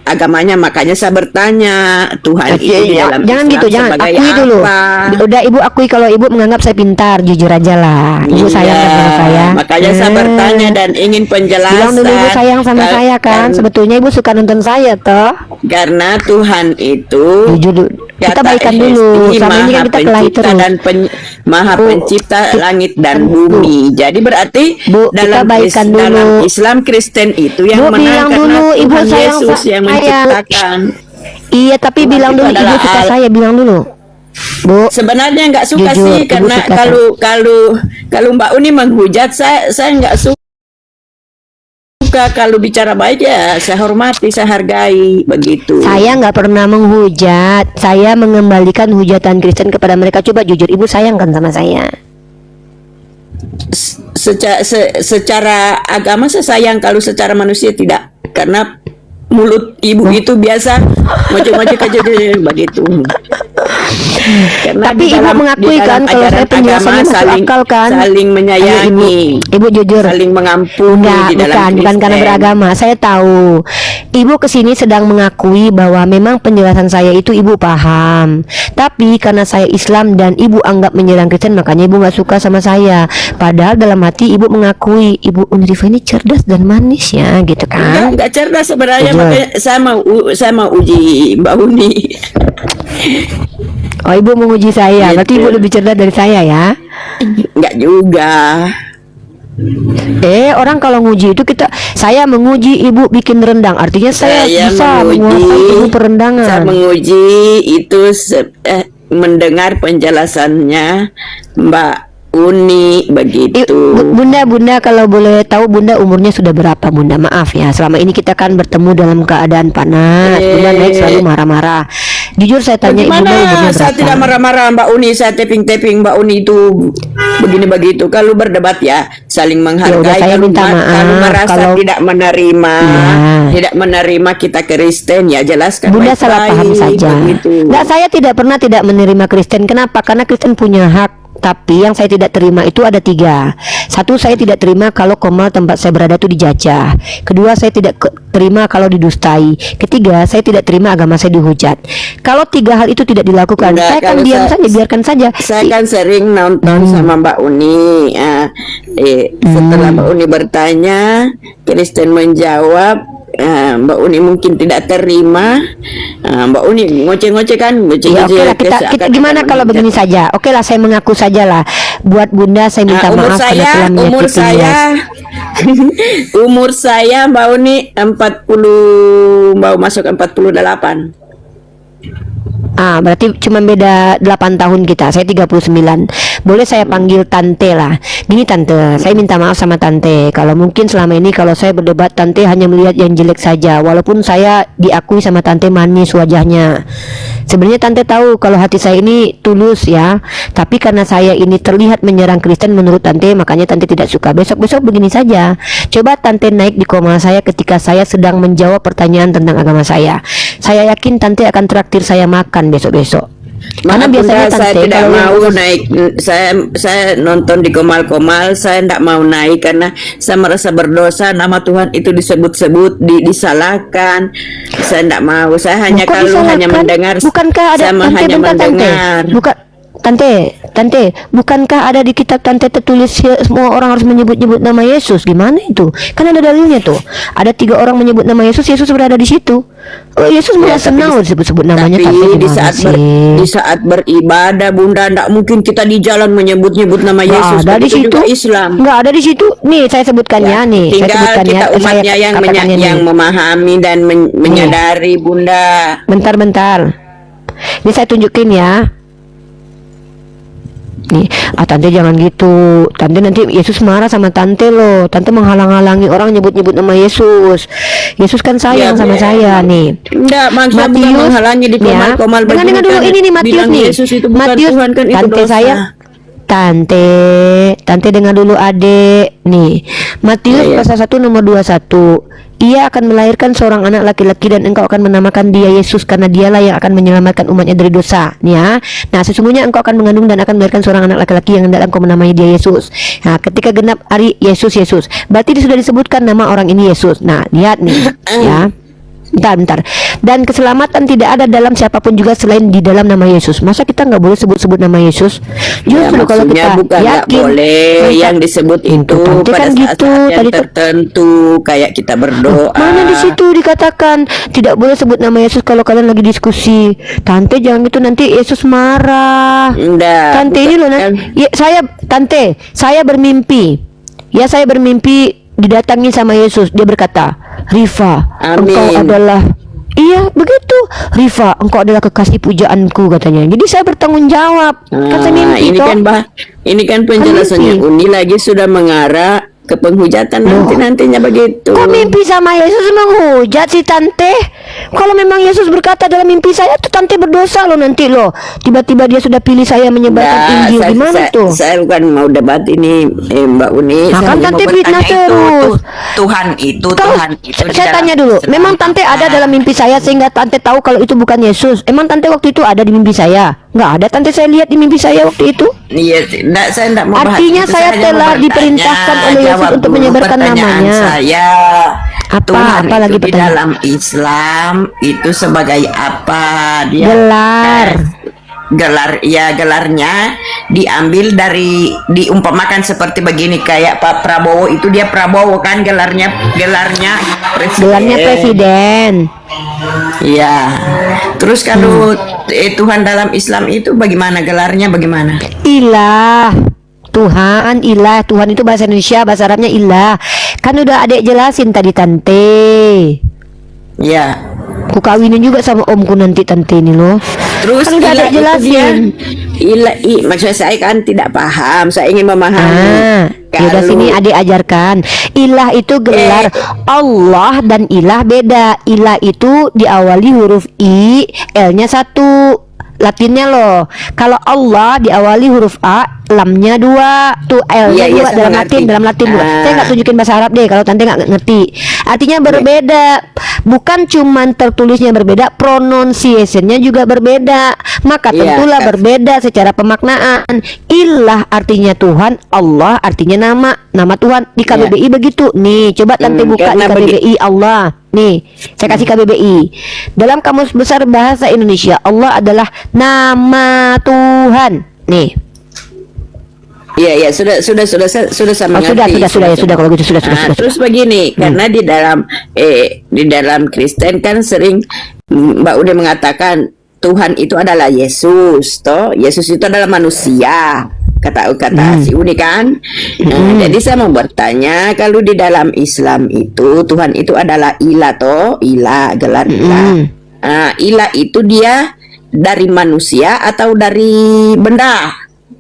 B: agamanya, makanya saya bertanya Tuhan itu di dalam
A: Jangan
B: Islam
A: gitu, jangan
B: sebagai
A: akui dulu.
B: apa?
A: Udah Ibu akui kalau Ibu menganggap saya pintar, jujur aja lah. Ibu sayang
B: Iya,
A: sama saya.
B: makanya saya bertanya dan ingin penjelasan.
A: Bilang dulu Ibu sayang sama saya kan. Sebetulnya Ibu suka nonton saya toh.
B: Karena Tuhan itu
A: Jujur dulu. Kita
B: kata
A: baikan dulu.
B: Hesti,
A: Selama ini kan
B: Maha
A: kita kelahi
B: Pencipta
A: terus.
B: dan Maha
A: Bu,
B: Pencipta langit dan bumi. Jadi berarti
A: Bu, kita baikan dulu.
B: dalam Islam Kristen itu yang
A: Bu,
B: menang
A: bilang
B: karena
A: dulu, Ibu
B: Tuhan
A: sayang
B: Yesus yang
A: saya.
B: menciptakan.
A: Iya, tapi
B: Tuhan
A: bilang
B: itu
A: dulu Ibu
B: adalah
A: suka
B: Allah.
A: saya, bilang dulu. Bu,
B: Sebenarnya nggak suka
A: Jujur,
B: sih
A: Ibu
B: karena
A: suka
B: kalau Mbak Uni menghujat saya nggak suka. Kalau bicara baik ya saya hormati, saya hargai begitu.
A: saya nggak pernah menghujat. Saya mengembalikan hujatan Kristen kepada mereka. Coba jujur, Ibu sayang kan sama saya?
B: Secara agama saya sayang, kalau secara manusia tidak, karena mulut ibu itu biasa ngoceh-ngoceh aja begitu. Karena
A: Tapi
B: di
A: Ibu
B: dalam-
A: mengakui
B: di dalam
A: kan kalau saya
B: ajaran
A: penjelasannya
B: agama
A: masuk akal kan?
B: saling
A: Ayo,
B: menyayangi,
A: Ibu jujur.
B: saling mengampuni
A: Enggak,
B: di dalam
A: bukan karena
B: Kristen.
A: beragama. Saya tahu. Ibu kesini sedang mengakui bahwa memang penjelasan saya itu Ibu paham. Tapi karena saya Islam dan Ibu anggap menyerang Kristen, makanya Ibu nggak suka sama saya. Padahal dalam hati Ibu mengakui Ibu Unrifa ini cerdas dan manis ya, gitu kan?
B: Enggak cerdas sebenarnya,
A: Jujur.
B: makanya saya mau uji Mbak Uni.
A: Oh, Ibu menguji saya. Berarti
B: Gitu.
A: Ibu lebih cerdas dari saya ya?
B: Enggak juga.
A: Orang kalau nguji itu saya menguji Ibu bikin rendang, artinya saya bisa menguasai ilmu
B: Saya
A: perendangan.
B: menguji itu mendengar penjelasannya Mbak Uni begitu.
A: Bunda kalau boleh tahu Bunda umurnya sudah berapa Bunda? Maaf ya, selama ini kita kan bertemu dalam keadaan panas. Bunda naik selalu marah-marah. Jujur saya tanya Ibu umurnya
B: Bagaimana saya
A: berapa?
B: tidak marah-marah Mbak Uni, saya tapping-tapping Mbak Uni itu begini begitu. Kalau berdebat ya saling menghargai.
A: udah, saya minta maaf
B: Kalau merasa
A: kalau-
B: tidak menerima kita Kristen ya jelaskan
A: Bunda
B: baik-baik,
A: salah paham saja.
B: begitu.
A: Nggak, saya tidak pernah tidak menerima Kristen. Kenapa? Karena Kristen punya hak. Tapi yang saya tidak terima itu ada 3. Satu, saya tidak terima kalau koma tempat saya berada itu dijajah. Kedua, saya tidak terima kalau didustai. Ketiga, saya tidak terima agama saya dihujat. Kalau 3 hal itu tidak dilakukan,
B: Enggak,
A: saya akan
B: kalau
A: diam
B: saya-
A: saja, biarkan saja.
B: Saya kan sering nonton sama Mbak Uni. Setelah Mbak Uni bertanya, Kristen menjawab. Mbak Uni mungkin tidak terima. Mbak Uni ngoceh-ngoceh kan,
A: Ya oke lah, kita gimana kalau begini saja? Oke lah, saya mengaku saja lah. Buat Bunda saya minta
B: umur
A: maaf karena telah
B: umur
A: menyakiti
B: saya umur saya Mbak Uni 40, mau masuk 48.
A: Berarti cuma beda 8 tahun kita. Saya 39. Boleh saya panggil Tante lah. Gini Tante, saya minta maaf sama Tante. Kalau mungkin selama ini kalau saya berdebat, Tante hanya melihat yang jelek saja. Walaupun saya diakui sama Tante manis wajahnya. Sebenarnya Tante tahu kalau hati saya ini tulus ya. Tapi karena saya ini terlihat menyerang Kristen menurut Tante, makanya Tante tidak suka. Besok-besok begini saja. Coba Tante naik di koma saya ketika saya sedang menjawab pertanyaan tentang agama saya. Saya yakin Tante akan traktir saya makan besok-besok. Karena
B: Maaf,
A: biasanya
B: Bunda, saya
A: Tante
B: tidak
A: kalau
B: mau
A: yang-
B: naik. Saya nonton di Komal-Komal, saya tidak mau naik karena saya merasa berdosa. Nama Tuhan itu disebut-sebut, disalahkan. Saya tidak mau. Saya hanya
A: Kok
B: kalau hanya
A: disalahkan?
B: mendengar.
A: Bukankah ada
B: saya
A: Tante
B: hanya
A: bentar Tante?
B: mendengar.
A: Bukan Tante, Tante, bukankah ada di kitab Tante tertulis semua orang harus menyebut-nyebut nama Yesus? Gimana itu? Kan ada dalilnya tuh. Ada 3 orang menyebut nama Yesus, Yesus berada di situ. Oh, Yesus malah senang loh disebut-sebut namanya.
B: Tapi
A: Tante, di
B: saat beribadah, Bunda, tidak mungkin kita di jalan menyebut-nyebut nama Yesus.
A: ada di
B: Begitu
A: situ.
B: juga Islam.
A: Nggak ada di situ. Nih saya sebutkannya nih. Saya
B: Tinggal
A: sebutkannya.
B: kita umatnya
A: saya
B: yang
A: katakannya nih.
B: memahami dan menyadari, Bunda.
A: Bentar. Ini saya tunjukin ya. Nih, Tante jangan gitu. Tante nanti Yesus marah sama Tante loh. Tante menghalang-halangi orang nyebut-nyebut nama Yesus. Yesus kan sayang sama saya nih.
B: Enggak, maksudnya bukan
A: Matius,
B: menghalangi di komal-komal
A: Dengar dulu ini nih Matius
B: bilang
A: nih.
B: Yesus itu bukan
A: Matius,
B: Tuhan, kan itu
A: Tante
B: dosa.
A: saya. Tante dengar dulu adek nih. Matius pasal 1 nomor 21. Ia akan melahirkan seorang anak laki-laki dan engkau akan menamakan dia Yesus karena dialah yang akan menyelamatkan umatnya dari dosa. Ya. Nah, sesungguhnya engkau akan mengandung dan akan melahirkan seorang anak laki-laki yang hendak engkau menamai dia Yesus. Nah, ketika genap hari Yesus. Berarti sudah disebutkan nama orang ini Yesus. Nah, lihat nih ya. Bentar. Dan keselamatan tidak ada dalam siapapun juga selain di dalam nama Yesus. Masa kita nggak boleh sebut-sebut nama Yesus? Justru kalau kita
B: bukan nggak
A: yakin
B: boleh yang disebut itu
A: Tante
B: pada
A: kan
B: saat
A: gitu,
B: yang
A: tadi tuh.
B: tertentu kayak kita berdoa.
A: Mana di situ dikatakan tidak boleh sebut nama Yesus kalau kalian lagi diskusi. Tante jangan gitu, nanti Yesus marah.
B: Enggak,
A: Tante ini loh
B: bukan.
A: ya, saya bermimpi. Ya, saya bermimpi didatangi sama Yesus. Dia berkata, "Rifa,
B: Amin.
A: engkau adalah." Iya, begitu. "Rifa, engkau adalah kekasih pujaanku," katanya. Jadi saya bertanggung jawab. Kan saya mimpi
B: ini
A: toh.
B: ini kan penjelasannya
A: mimpi.
B: Uni lagi sudah mengarah ke penghujatan nantinya begitu.
A: Kok mimpi sama Yesus menghujat sih Tante? Kalau memang Yesus berkata dalam mimpi saya tuh Tante berdosa loh nanti loh. Tiba-tiba dia sudah pilih saya menyebarkan Injil. Gimana tuh?
B: Saya bukan mau debat ini, Mbak Uni.
A: Nah,
B: Saya
A: kan
B: hanya
A: Tante
B: mau
A: fitnah
B: bertanya
A: terus.
B: Tuhan itu di
A: Saya
B: dalam
A: tanya dulu,
B: Islam.
A: memang Tante ada dalam mimpi saya sehingga Tante tahu kalau itu bukan Yesus? Emang Tante waktu itu ada di mimpi saya? Nggak ada Tante, saya lihat di mimpi saya waktu itu.
B: Iya, saya tidak mau bahas
A: Artinya
B: itu.
A: saya
B: hanya
A: telah
B: mau bertanya.
A: diperintahkan oleh Yesus
B: Jawab
A: untuk
B: dulu
A: menyebarkan
B: pertanyaan
A: namanya.
B: Saya. Tuhan
A: Apa lagi
B: itu di
A: pertanyaan?
B: dalam Islam itu sebagai apa? Dia gelarnya diambil dari, diumpamakan seperti begini, kayak Pak Prabowo itu, dia Prabowo kan gelarnya
A: Presiden.
B: Iya. Terus kalau Tuhan dalam Islam itu bagaimana gelarnya, bagaimana?
A: Ilah. Tuhan itu bahasa Indonesia, bahasa Arabnya ilah. Kan udah adek jelasin tadi Tante.
B: Ya.
A: Ku kawinin juga sama omku nanti Tante ini loh.
B: Terus
A: kan udah
B: ilah
A: adek
B: itu
A: jelasin.
B: Maksud saya kan tidak paham. Saya ingin memahami.
A: Yaudah sini adik ajarkan. Ilah itu gelar Allah dan ilah beda. Ilah itu diawali huruf I, L-nya 1. Latinnya loh. Kalau Allah diawali huruf A, lamnya 2, tuh L-nya 2 dalam Latin 2. Saya nggak tunjukin bahasa Arab deh kalau Tante nggak ngerti. Artinya berbeda. Bukan cuman tertulisnya berbeda, pronunciation-nya juga berbeda. Maka tentulah berbeda secara pemaknaan. Ilah artinya Tuhan, Allah artinya nama Tuhan. Di KBBI begitu. Nih, coba Tante buka di KBBI Allah. Nih, saya kasih KBBI. Dalam Kamus Besar Bahasa Indonesia, Allah adalah nama Tuhan. Nih.
B: Iya, sudah saya mengerti.
A: Sudah kalau gitu sudah.
B: Terus begini, karena di dalam Kristen kan sering Mbak Ude mengatakan Tuhan itu adalah Yesus, toh Yesus itu adalah manusia. Kata si Uni kan. Jadi saya mau bertanya, kalau di dalam Islam itu Tuhan itu adalah ilah, toh ilah, gelar ilah. Ilah itu dia dari manusia atau dari benda?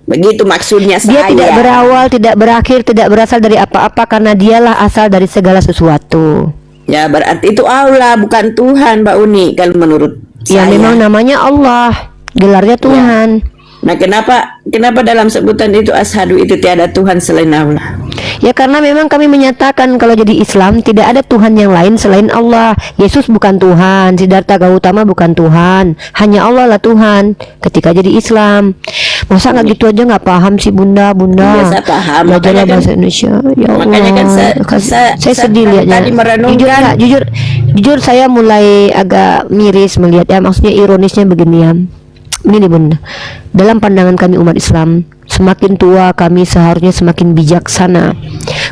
B: Begitu maksudnya saya.
A: Dia tidak berawal, tidak berakhir, tidak berasal dari apa-apa karena dialah asal dari segala sesuatu.
B: Ya, berarti itu Allah, bukan Tuhan, Mbak Uni, kalau menurut
A: Ya
B: saya.
A: memang namanya Allah, gelarnya Tuhan.
B: Nah, kenapa dalam sebutan itu asyhadu itu tiada Tuhan selain Allah?
A: Ya karena memang kami menyatakan kalau jadi Islam tidak ada Tuhan yang lain selain Allah. Yesus bukan Tuhan, Siddhartha Gautama bukan Tuhan, hanya Allah lah Tuhan. Ketika jadi Islam, masa nggak gitu aja nggak paham sih Bunda?
B: Ya, saya paham.
A: Belajarlah bahasa Indonesia. Ya Allah.
B: Makanya kan saya
A: sedih lihatnya.
B: tadi merenungkan.
A: Jujur saya mulai agak miris melihat ya, maksudnya ironisnya begini ya. Ini Bunda, dalam pandangan kami umat Islam, semakin tua kami seharusnya semakin bijaksana.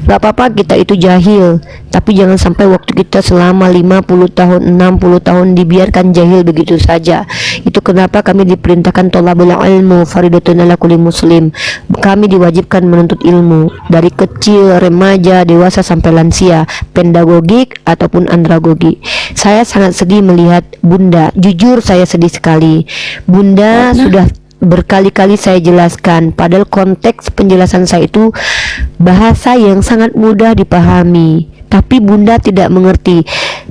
A: Gak apa-apa kita itu jahil, tapi jangan sampai waktu kita selama 50 tahun, 60 tahun dibiarkan jahil begitu saja. Itu kenapa kami diperintahkan thalabul ilmu faridatun ala kulli muslim. Kami diwajibkan menuntut ilmu dari kecil, remaja, dewasa sampai lansia, pedagogik ataupun andragogi. Saya sangat sedih melihat Bunda, jujur saya sedih sekali. Bunda sudah berkali-kali saya jelaskan, padahal konteks penjelasan saya itu bahasa yang sangat mudah dipahami, tapi Bunda tidak mengerti.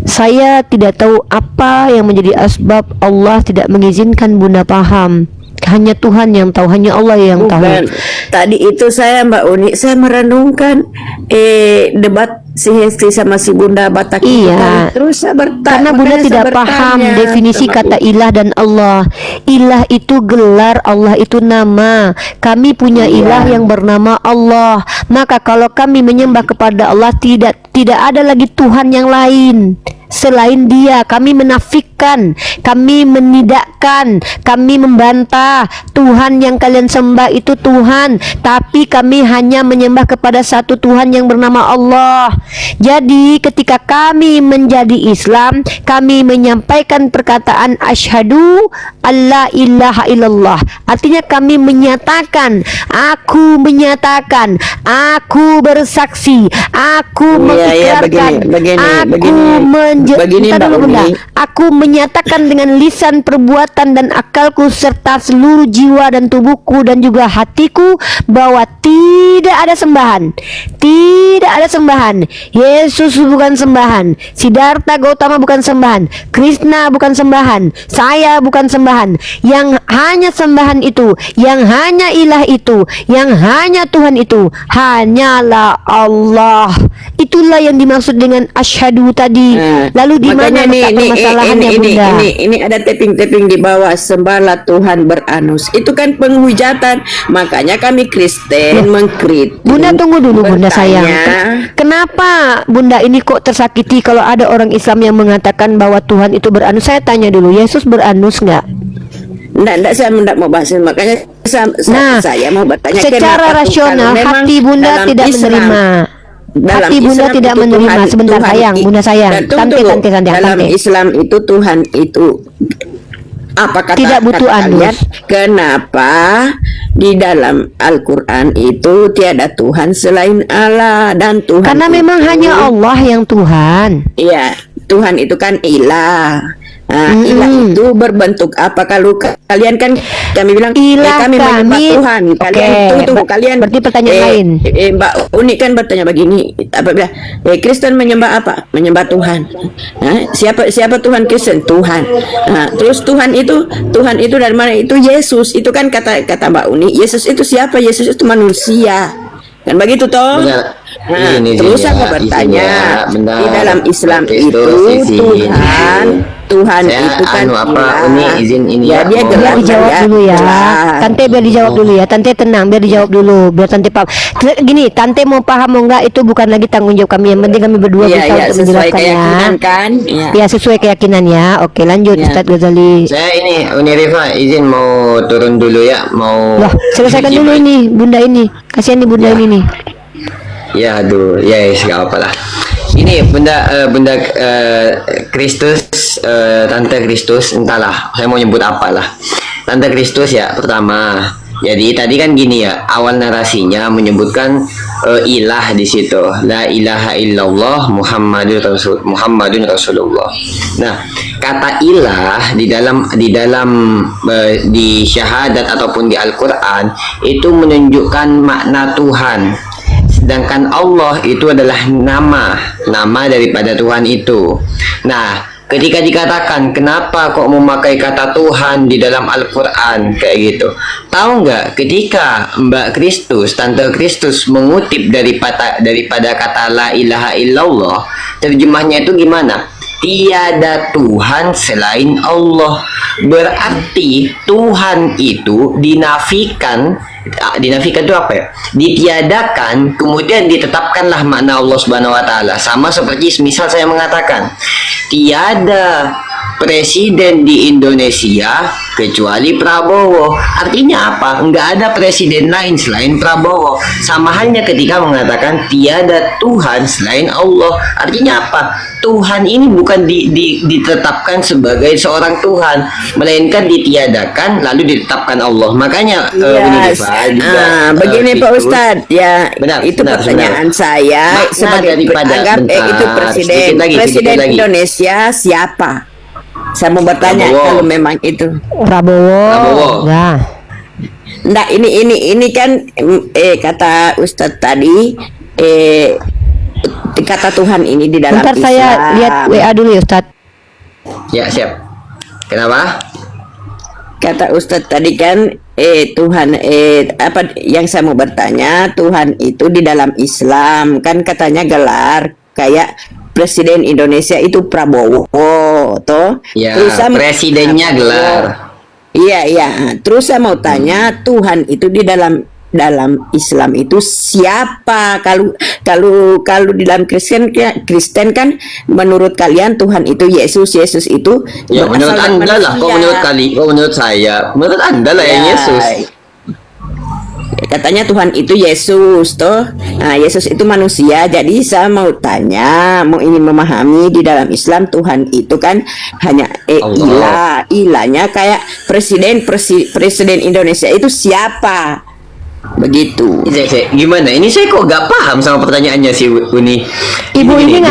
A: Saya tidak tahu apa yang menjadi asbab Allah tidak mengizinkan Bunda paham. Hanya Tuhan yang tahu, hanya Allah yang tahu.
B: Bukan. Tadi itu saya Mbak Uni, saya merenungkan debat si Hesti sama si Bunda Batak itu
A: Iya.
B: kan. Terus saya
A: Karena Bunda tidak paham definisi kata ilah dan Allah. Ilah itu gelar, Allah itu nama. Kami punya ilah yang bernama Allah. Maka kalau kami menyembah kepada Allah, tidak ada lagi Tuhan yang lain selain Dia. Kami menafikan, kami menidakkan, kami membantah Tuhan yang kalian sembah itu Tuhan, tapi kami hanya menyembah kepada satu Tuhan yang bernama Allah. Jadi ketika kami menjadi Islam, kami menyampaikan perkataan asyhadu alla ilaha illallah. Artinya kami menyatakan, aku menyatakan, aku bersaksi, aku mengikrarkan,
B: begini, Mbak Uni.
A: Aku menyatakan dengan lisan, perbuatan dan akalku serta seluruh jiwa dan tubuhku dan juga hatiku bahwa tidak ada sembahan. Tidak ada sembahan. Yesus bukan sembahan. Siddhartha Gautama bukan sembahan. Krishna bukan sembahan. Saya bukan sembahan. Yang hanya sembahan itu, yang hanya ilah itu, yang hanya Tuhan itu hanyalah Allah. Itulah yang dimaksud dengan asyhadu tadi. Lalu di mana letak permasalahannya, Bunda?
B: Ini ada tapping di bawah, sembahlah Tuhan beranus. Itu kan penghujatan. Makanya kami Kristen mengkritik.
A: Bunda tunggu dulu Bunda sayang.
B: Bertanya,
A: Kenapa Bunda ini kok tersakiti kalau ada orang Islam yang mengatakan bahwa Tuhan itu beranus? Saya tanya dulu, Yesus beranus nggak?
B: Enggak, saya tidak mau bahas. Makanya saya mau bertanya
A: secara
B: kenapa
A: rasional
B: kalau memang
A: hati Bunda
B: dalam
A: tidak
B: Islam,
A: menerima.
B: dalam
A: Hati Bunda
B: Islam
A: tidak
B: itu
A: menerima. Sebentar sayang, Bunda sayang. Tante.
B: Dalam Islam itu Tuhan itu apa kata
A: Tidak butuh
B: kalian?
A: anus.
B: Kenapa di dalam Al-Quran itu tiada Tuhan selain Allah, dan Tuhan
A: Karena memang hanya Allah yang Tuhan.
B: Iya, Tuhan itu kan ilah. Nah, ilah itu berbentuk apa? Kalau kalian kan kami bilang
A: Ilah
B: kami menyembah Tuhan. Kalian tunggu kalian.
A: Berarti pertanyaan lain.
B: Mbak Uni kan bertanya begini, apabila Kristen menyembah apa? Menyembah Tuhan. Nah, siapa Tuhan Kristen? Tuhan. Nah, terus Tuhan itu dari mana? Itu Yesus. Itu kan kata Mbak Uni, Yesus itu siapa? Yesus itu manusia. Kan begitu toh?
D: Benar.
B: Nah,
D: Izin
B: terus
D: ya,
B: aku
D: izin
B: bertanya,
D: ya, benar.
B: di dalam Islam
D: Kristus,
B: itu
D: izin.
B: Tuhan
D: Saya
B: itu kan
D: Uni izin ini
B: ya, dia
D: mau-
A: Biar
B: gelar
A: dijawab
B: ya,
A: dulu ya.
B: gelar.
A: Tante biar dijawab dulu ya. Tante tenang, biar dijawab dulu. Biar Tante paham. Gini, Tante mau paham mau enggak itu bukan lagi tanggung jawab kami. Yang penting kami berdua
B: Iya,
A: bisa
B: iya,
A: untuk
B: sesuai
A: menjelaskan ya.
B: keyakinan kan? Iya.
A: Ya sesuai keyakinan ya. Oke lanjut
B: Ya.
A: Ustadz Ghazali.
D: Saya ini Uni Rifa izin mau turun dulu ya, mau
A: Wah selesaikan dulu ini Bunda ini. Kasihan nih Bunda
D: Ya.
A: ini nih.
D: Ya aduh, ya segala apa lah. Ini bunda Kristus, Tante Kristus, entahlah, saya mau nyebut apalah. Tante Kristus ya pertama. Jadi tadi kan gini ya, awal narasinya menyebutkan ilah di situ. La ilaha illallah Muhammadun Rasulullah. Nah, kata ilah di syahadat ataupun di Al-Qur'an itu menunjukkan makna Tuhan. Sedangkan Allah itu adalah nama daripada Tuhan itu. Nah, ketika dikatakan kenapa kok memakai kata Tuhan di dalam Al-Quran kayak gitu, tahu nggak ketika Mbak Kristus, Tante Kristus mengutip daripada kata la ilaha illallah, terjemahnya itu gimana? Tiada Tuhan selain Allah. Berarti Tuhan itu dinafikan itu apa ya? Ditiadakan, kemudian ditetapkanlah makna Allah Subhanahu wa taala. Sama seperti misal saya mengatakan tiada presiden di Indonesia kecuali Prabowo. Artinya apa? Nggak ada presiden lain selain Prabowo. Sama halnya ketika mengatakan tiada Tuhan selain Allah. Artinya apa? Tuhan ini bukan ditetapkan sebagai seorang Tuhan, melainkan ditiadakan lalu ditetapkan Allah. Makanya
B: Yes. Begini Pak Ustadz, ya
D: Benar,
B: itu
D: benar,
B: pertanyaan saya
D: Makna
B: sebagai
D: daripada-
B: anggap itu
D: bentar,
B: presiden
D: sedikit lagi.
B: Indonesia siapa? Saya mau bertanya
D: Prabowo.
B: kalau memang itu.
D: Prabowo.
A: Ya.
B: Nah, ini kan kata Ustadz tadi kata Tuhan ini di dalam
A: Bentar saya
B: Islam.
A: lihat WA dulu ya Ustadz.
D: Ya, siap. Kenapa?
B: Kata Ustadz tadi kan Tuhan apa yang saya mau bertanya, Tuhan itu di dalam Islam kan katanya gelar kayak presiden Indonesia itu Prabowo toh.
D: Ya,
B: saya mau-
D: presidennya gelar.
B: Iya. Terus saya mau tanya, Tuhan itu di dalam Islam itu siapa? Kalau di dalam Kristen kan menurut kalian Tuhan itu Yesus itu
D: Ya,
B: berasal
D: menurut
B: dari
D: Anda lah. Kok
B: manusia.
D: menurut saya? Menurut Anda lah yang
B: Ya.
D: Yesus.
B: Katanya Tuhan itu Yesus toh. Nah, Yesus itu manusia. Jadi saya mau tanya, mau ingin memahami di dalam Islam Tuhan itu kan hanya
D: Allah.
B: ilahnya kayak presiden Indonesia itu siapa? Begitu.
D: Gimana? Ini saya kok gak paham sama pertanyaannya si Uni.
A: Ibu ini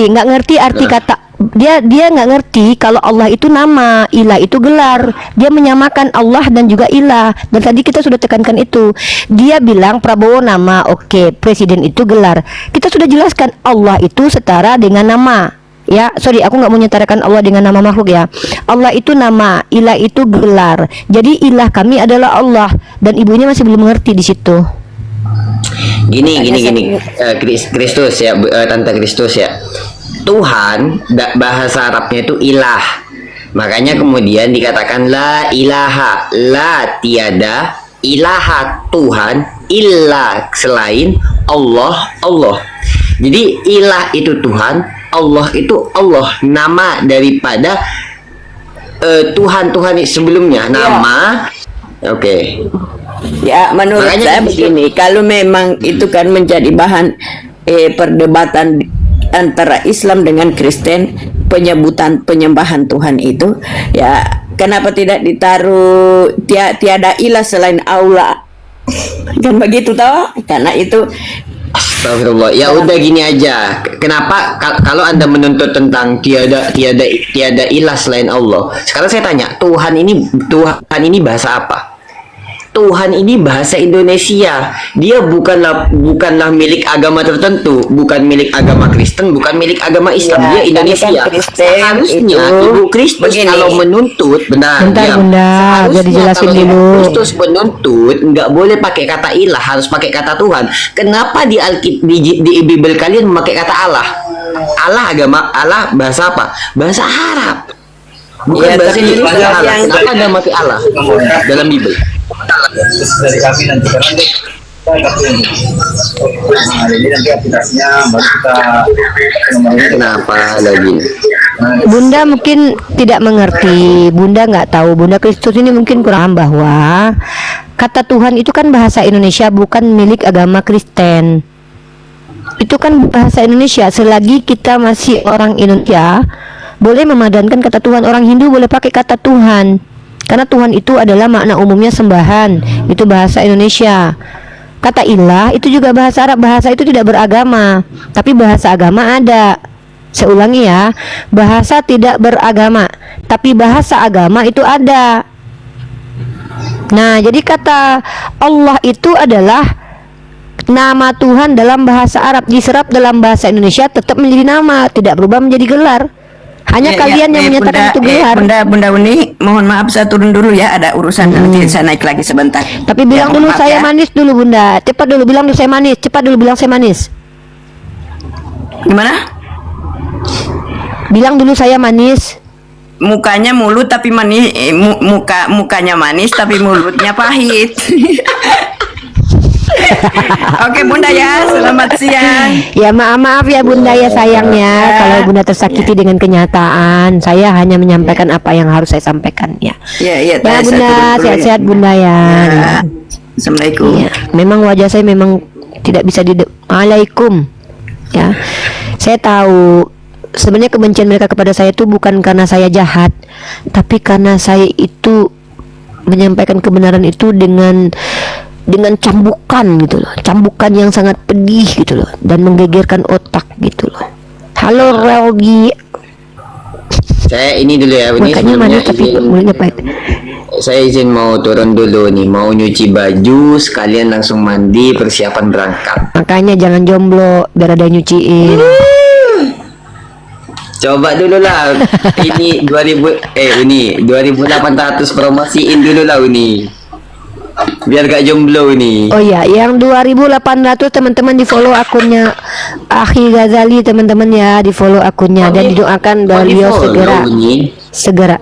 A: nggak ngerti arti
D: Nah.
A: kata dia nggak ngerti kalau Allah itu nama, ilah itu gelar. Dia menyamakan Allah dan juga ilah. Dan tadi kita sudah tekankan itu. Dia bilang Prabowo nama, oke, presiden itu gelar. Kita sudah jelaskan Allah itu setara dengan nama. Ya, sorry, aku nggak mau menyetarakan Allah dengan nama makhluk ya. Allah itu nama, ilah itu gelar. Jadi ilah kami adalah Allah dan ibunya masih belum mengerti di situ.
D: Gini. Kristus ya, Tante Kristus ya. Tuhan, bahasa Arabnya itu ilah. Makanya kemudian dikatakan la ilaha, la tiada, ilaha Tuhan, ilah selain Allah. Jadi ilah itu Tuhan, Allah itu Allah, nama daripada Tuhan sebelumnya, nama. Oke.
B: Ya, menurut
D: Makanya
B: saya
D: kan
B: begini, kalau memang itu kan menjadi bahan perdebatan antara Islam dengan Kristen, penyebutan penyembahan Tuhan itu, ya kenapa tidak ditaruh tiada ilah selain Allah? Kan begitu toh? Karena itu
D: Astagfirullah. Ya udah gini aja. Kenapa kalau Anda menuntut tentang tiada ilah selain Allah? Sekarang saya tanya, Tuhan ini bahasa apa? Tuhan ini bahasa Indonesia. Dia bukanlah milik agama tertentu, bukan milik agama Kristen, bukan milik agama Islam.
B: Ya,
D: Dia
B: tapi
D: Indonesia.
B: kan Kristen
D: Seharusnya
B: itu
D: Ibu Kristus
B: begini.
D: kalau menuntut,
A: Bentar,
D: diam.
A: Bunda,
D: Seharusnya
A: biar dijelasin
D: kalau Ibu
A: dulu.
D: Kristus menuntut nggak boleh pakai kata ilah, harus pakai kata Tuhan. Kenapa di Bible kalian memakai kata Allah? Allah bahasa apa? Bahasa Arab. Bukan
B: Ya,
D: bahasa
B: tapi
D: Indonesia.
B: yang-
D: Kenapa Anda pakai Allah dalam Bible?
E: Dari kami nanti karena kita jadi nanti aplikasinya baru kita nomornya
D: Kenapa lagi?
A: Bunda mungkin tidak mengerti, Bunda nggak tahu, Bunda Kristus ini mungkin kurang bahwa kata Tuhan itu kan bahasa Indonesia, bukan milik agama Kristen. Itu kan bahasa Indonesia. Selagi kita masih orang Indonesia, boleh memadankan kata Tuhan. Orang Hindu boleh pakai kata Tuhan, karena Tuhan itu adalah makna umumnya sembahan. Itu bahasa Indonesia. Kata ilah itu juga bahasa Arab. Bahasa itu tidak beragama, tapi bahasa agama ada. Saya ulangi ya, bahasa tidak beragama, tapi bahasa agama itu ada. Nah, jadi kata Allah itu adalah nama Tuhan dalam bahasa Arab, diserap dalam bahasa Indonesia tetap menjadi nama, tidak berubah menjadi gelar. Hanya kalian yang menyatakan itu gelar.
B: Bunda Uni, mohon maaf saya turun dulu ya, ada urusan nanti saya naik lagi sebentar.
A: Tapi bilang
B: Ya,
A: dulu
B: maaf
A: saya
B: ya.
A: manis dulu Bunda. Cepat dulu bilang dulu saya manis. Cepat dulu bilang saya manis.
B: Gimana?
A: Bilang dulu saya manis.
B: Mukanya mulut tapi manis, mukanya manis tapi mulutnya pahit. Oke Bunda ya, selamat siang.
A: Ya maaf ya Bunda ya sayangnya kalau Bunda tersakiti dengan kenyataan. Saya hanya menyampaikan apa yang harus saya sampaikan ya.
B: Ya,
A: Ya
B: saya
A: Bunda,
B: turut dulu ya.
A: sehat-sehat Bunda ya.
B: Ya. Assalamualaikum.
A: Iya, memang wajah saya memang tidak bisa Waalaikum. Ya, saya tahu sebenarnya kebencian mereka kepada saya itu bukan karena saya jahat, tapi karena saya itu menyampaikan kebenaran itu dengan cambukan gitu loh, cambukan yang sangat pedih gitu loh, dan menggegerkan otak gitu loh. Halo Relgi,
D: Saya ini dulu ya, ini
A: makanya
D: sebelumnya
A: manis tapi
D: izin,
A: mulutnya pahit.
D: saya izin mau turun dulu nih, mau nyuci baju, sekalian langsung mandi, persiapan berangkat.
A: Makanya jangan jomblo biar ada yang nyuciin.
D: Coba dulu lah, ini 2800 promosiin dulu lah ini, biar gak jomblo ini.
A: Oh ya, yang 2800 teman-teman di follow akunnya Akhi Ghazali teman-teman ya, di follow akunnya dan didoakan beliau segera.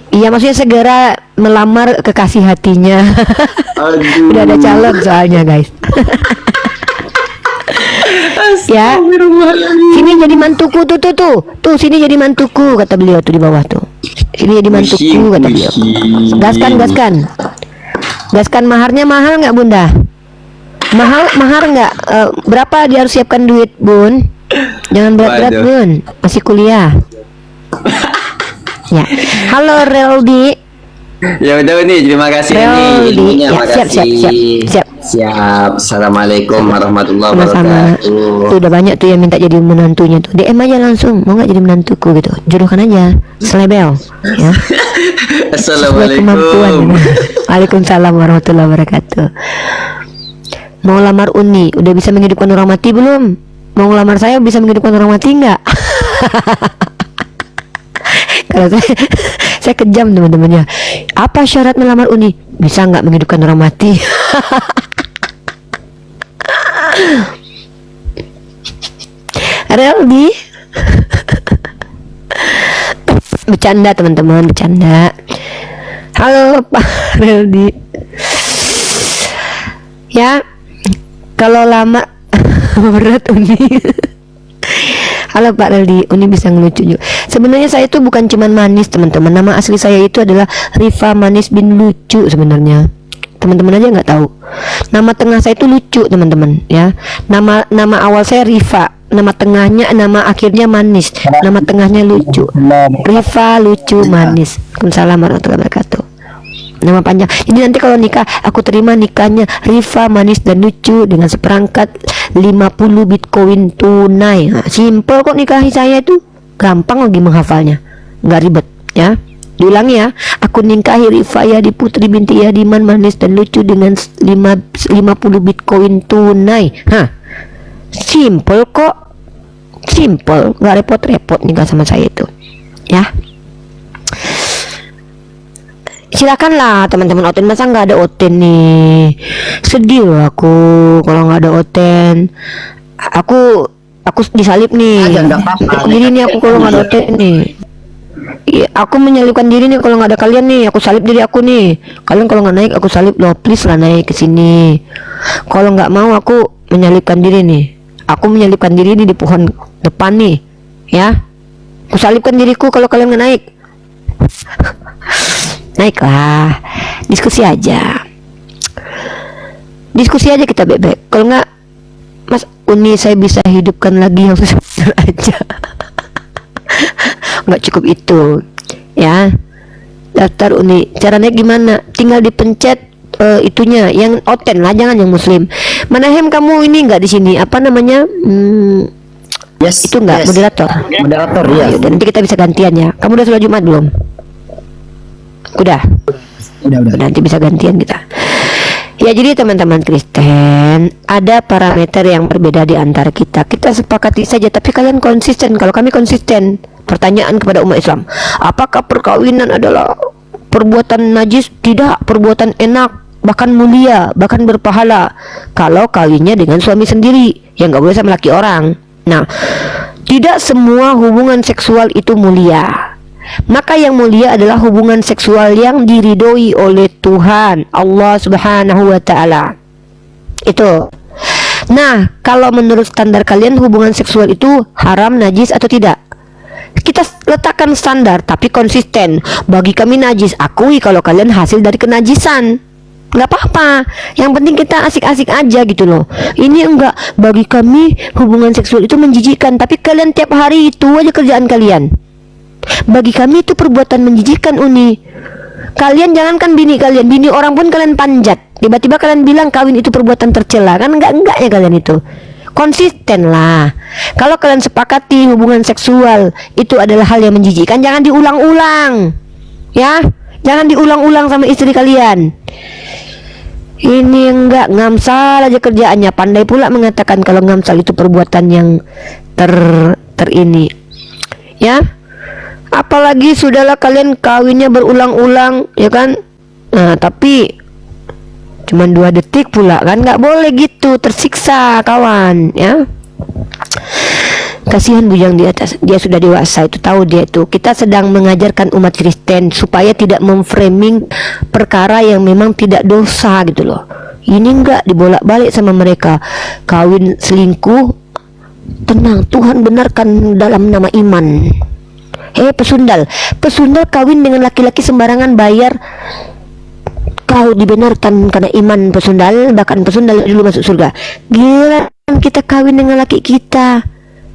A: Iya maksudnya segera melamar kekasih hatinya.
D: Aduh.
A: Udah ada calon soalnya guys. Ya, sini jadi mantuku tuh sini jadi mantuku kata beliau tuh di bawah tuh. Sini jadi mantuku kata beliau. Gaskan maharnya mahal nggak Bunda? Mahar nggak? Berapa dia harus siapkan duit Bun? Jangan berat-berat
D: Waduh.
A: Bun, masih kuliah. Ya, halo Reldi.
D: Ya udah nih, terima kasih
A: Reldi.
D: nih ilmunya,
A: Ya,
D: makasih.
A: siap.
D: Assalamualaikum warahmatullahi
A: Sama-sama.
D: wabarakatuh.
A: Tuh udah banyak tuh yang minta jadi menantunya tuh. DM aja langsung, mau nggak jadi menantuku gitu. Jodohkan aja, selebel, ya. Sesuai kemampuan.
D: Assalamualaikum.
A: Waalaikumsalam warahmatullahi wabarakatuh. Mau lamar Uni, udah bisa menghidupkan orang mati belum? Mau ngelamar saya bisa menghidupkan orang mati nggak? Kalau saya kejam teman-teman ya. Apa syarat melamar Uni? Bisa nggak menghidupkan orang mati? Reldi. Bercanda teman-teman, bercanda. Halo Pak Reldi. Ya, kalau lama berat Uni. Halo Pak Reldi, Uni bisa ngelucu juga. Sebenarnya saya itu bukan cuman manis teman-teman. Nama asli saya itu adalah Rifa Manis bin Lucu sebenarnya. Teman-teman aja nggak tahu. Nama tengah saya itu lucu teman-teman ya. Nama awal saya Rifa. Nama tengahnya, nama akhirnya Manis. Nama tengahnya lucu. Rifa lucu manis. Waalaikumsalam warahmatullahi wabarakatuh. Nama panjang. Jadi nanti kalau nikah aku terima nikahnya Rifa manis dan lucu dengan seperangkat 50 Bitcoin tunai. Nah, simple kok nikahi saya itu. Gampang lagi menghafalnya. Nggak ribet ya. Diulangi ya. Aku nikahi Rifa Yadi Putri binti Yadiman manis dan lucu dengan 50 Bitcoin tunai. Hah. Simple kok. Simple, nggak repot-repot nikah sama saya itu. Ya. Silakanlah teman-teman Oten, masa nggak ada Oten nih? Sedih loh aku kalau nggak ada Oten. Aku disalib nih. Jadi nih aku kalau nggak ada Oten nih. Iya, aku menyalibkan diri nih kalau nggak ada kalian nih. Aku salib diri aku nih. Kalian kalau nggak naik aku salib loh. Please lah naik ke sini. Kalau nggak mau aku menyalibkan diri nih. Aku menyalibkan diri nih di pohon depan nih. Ya. Aku salibkan diriku kalau kalian nggak naik. Naiklah, diskusi aja kita bebek. Kalau nggak Mas Uni saya bisa hidupkan lagi yang sebentar aja. Nggak cukup itu ya. Daftar Uni caranya gimana? Tinggal dipencet itunya yang Oten lah, jangan yang Muslim. Manahem kamu ini nggak di sini apa namanya? Itu nggak moderator ya. Yaudah, nanti kita bisa gantian ya. Kamu udah sholat Jumat belum? Udah. Nanti bisa gantian kita. Ya jadi teman-teman Kristen, ada parameter yang berbeda di antara kita. Kita sepakati saja, tapi kalian konsisten. Kalau kami konsisten. Pertanyaan kepada umat Islam, apakah perkawinan adalah perbuatan najis? Tidak, perbuatan enak, bahkan mulia, bahkan berpahala. Kalau kawinnya dengan suami sendiri, yang nggak boleh sama laki orang. Nah, tidak semua hubungan seksual itu mulia. Maka yang mulia adalah hubungan seksual yang diridhoi oleh Tuhan Allah Subhanahu wa taala. Itu. Nah, kalau menurut standar kalian hubungan seksual itu haram, najis atau tidak? Kita letakkan standar tapi konsisten. Bagi kami najis, akui kalau kalian hasil dari kenajisan. Nggak apa-apa. Yang penting kita asik-asik aja gitu loh. Ini enggak, bagi kami hubungan seksual itu menjijikkan, tapi kalian tiap hari itu aja kerjaan kalian. Bagi kami itu perbuatan menjijikkan, Uni. Kalian jangankan bini kalian, bini orang pun kalian panjat. Tiba-tiba kalian bilang kawin itu perbuatan tercela. Kan enggaknya kalian itu. Konsisten lah. Kalau kalian sepakati hubungan seksual itu adalah hal yang menjijikkan, jangan diulang-ulang. Ya, jangan diulang-ulang sama istri kalian. Ini enggak, ngamsal aja kerjaannya. Pandai pula mengatakan kalau ngamsal itu perbuatan yang ini. Ya. Apalagi sudahlah kalian kawinnya berulang-ulang, ya kan? Nah, tapi cuman 2 detik pula kan, nggak boleh gitu, tersiksa kawan, ya. Kasihan bujang di atas, dia sudah dewasa, itu tahu dia itu. Kita sedang mengajarkan umat Kristen supaya tidak memframing perkara yang memang tidak dosa gitu loh. Ini enggak dibolak-balik sama mereka. Kawin selingkuh, tenang, Tuhan benarkan dalam nama iman. Pesundal kawin dengan laki-laki sembarangan bayar, kau dibenarkan karena iman pesundal, bahkan pesundal dulu masuk surga. Gila, kita kawin dengan laki kita.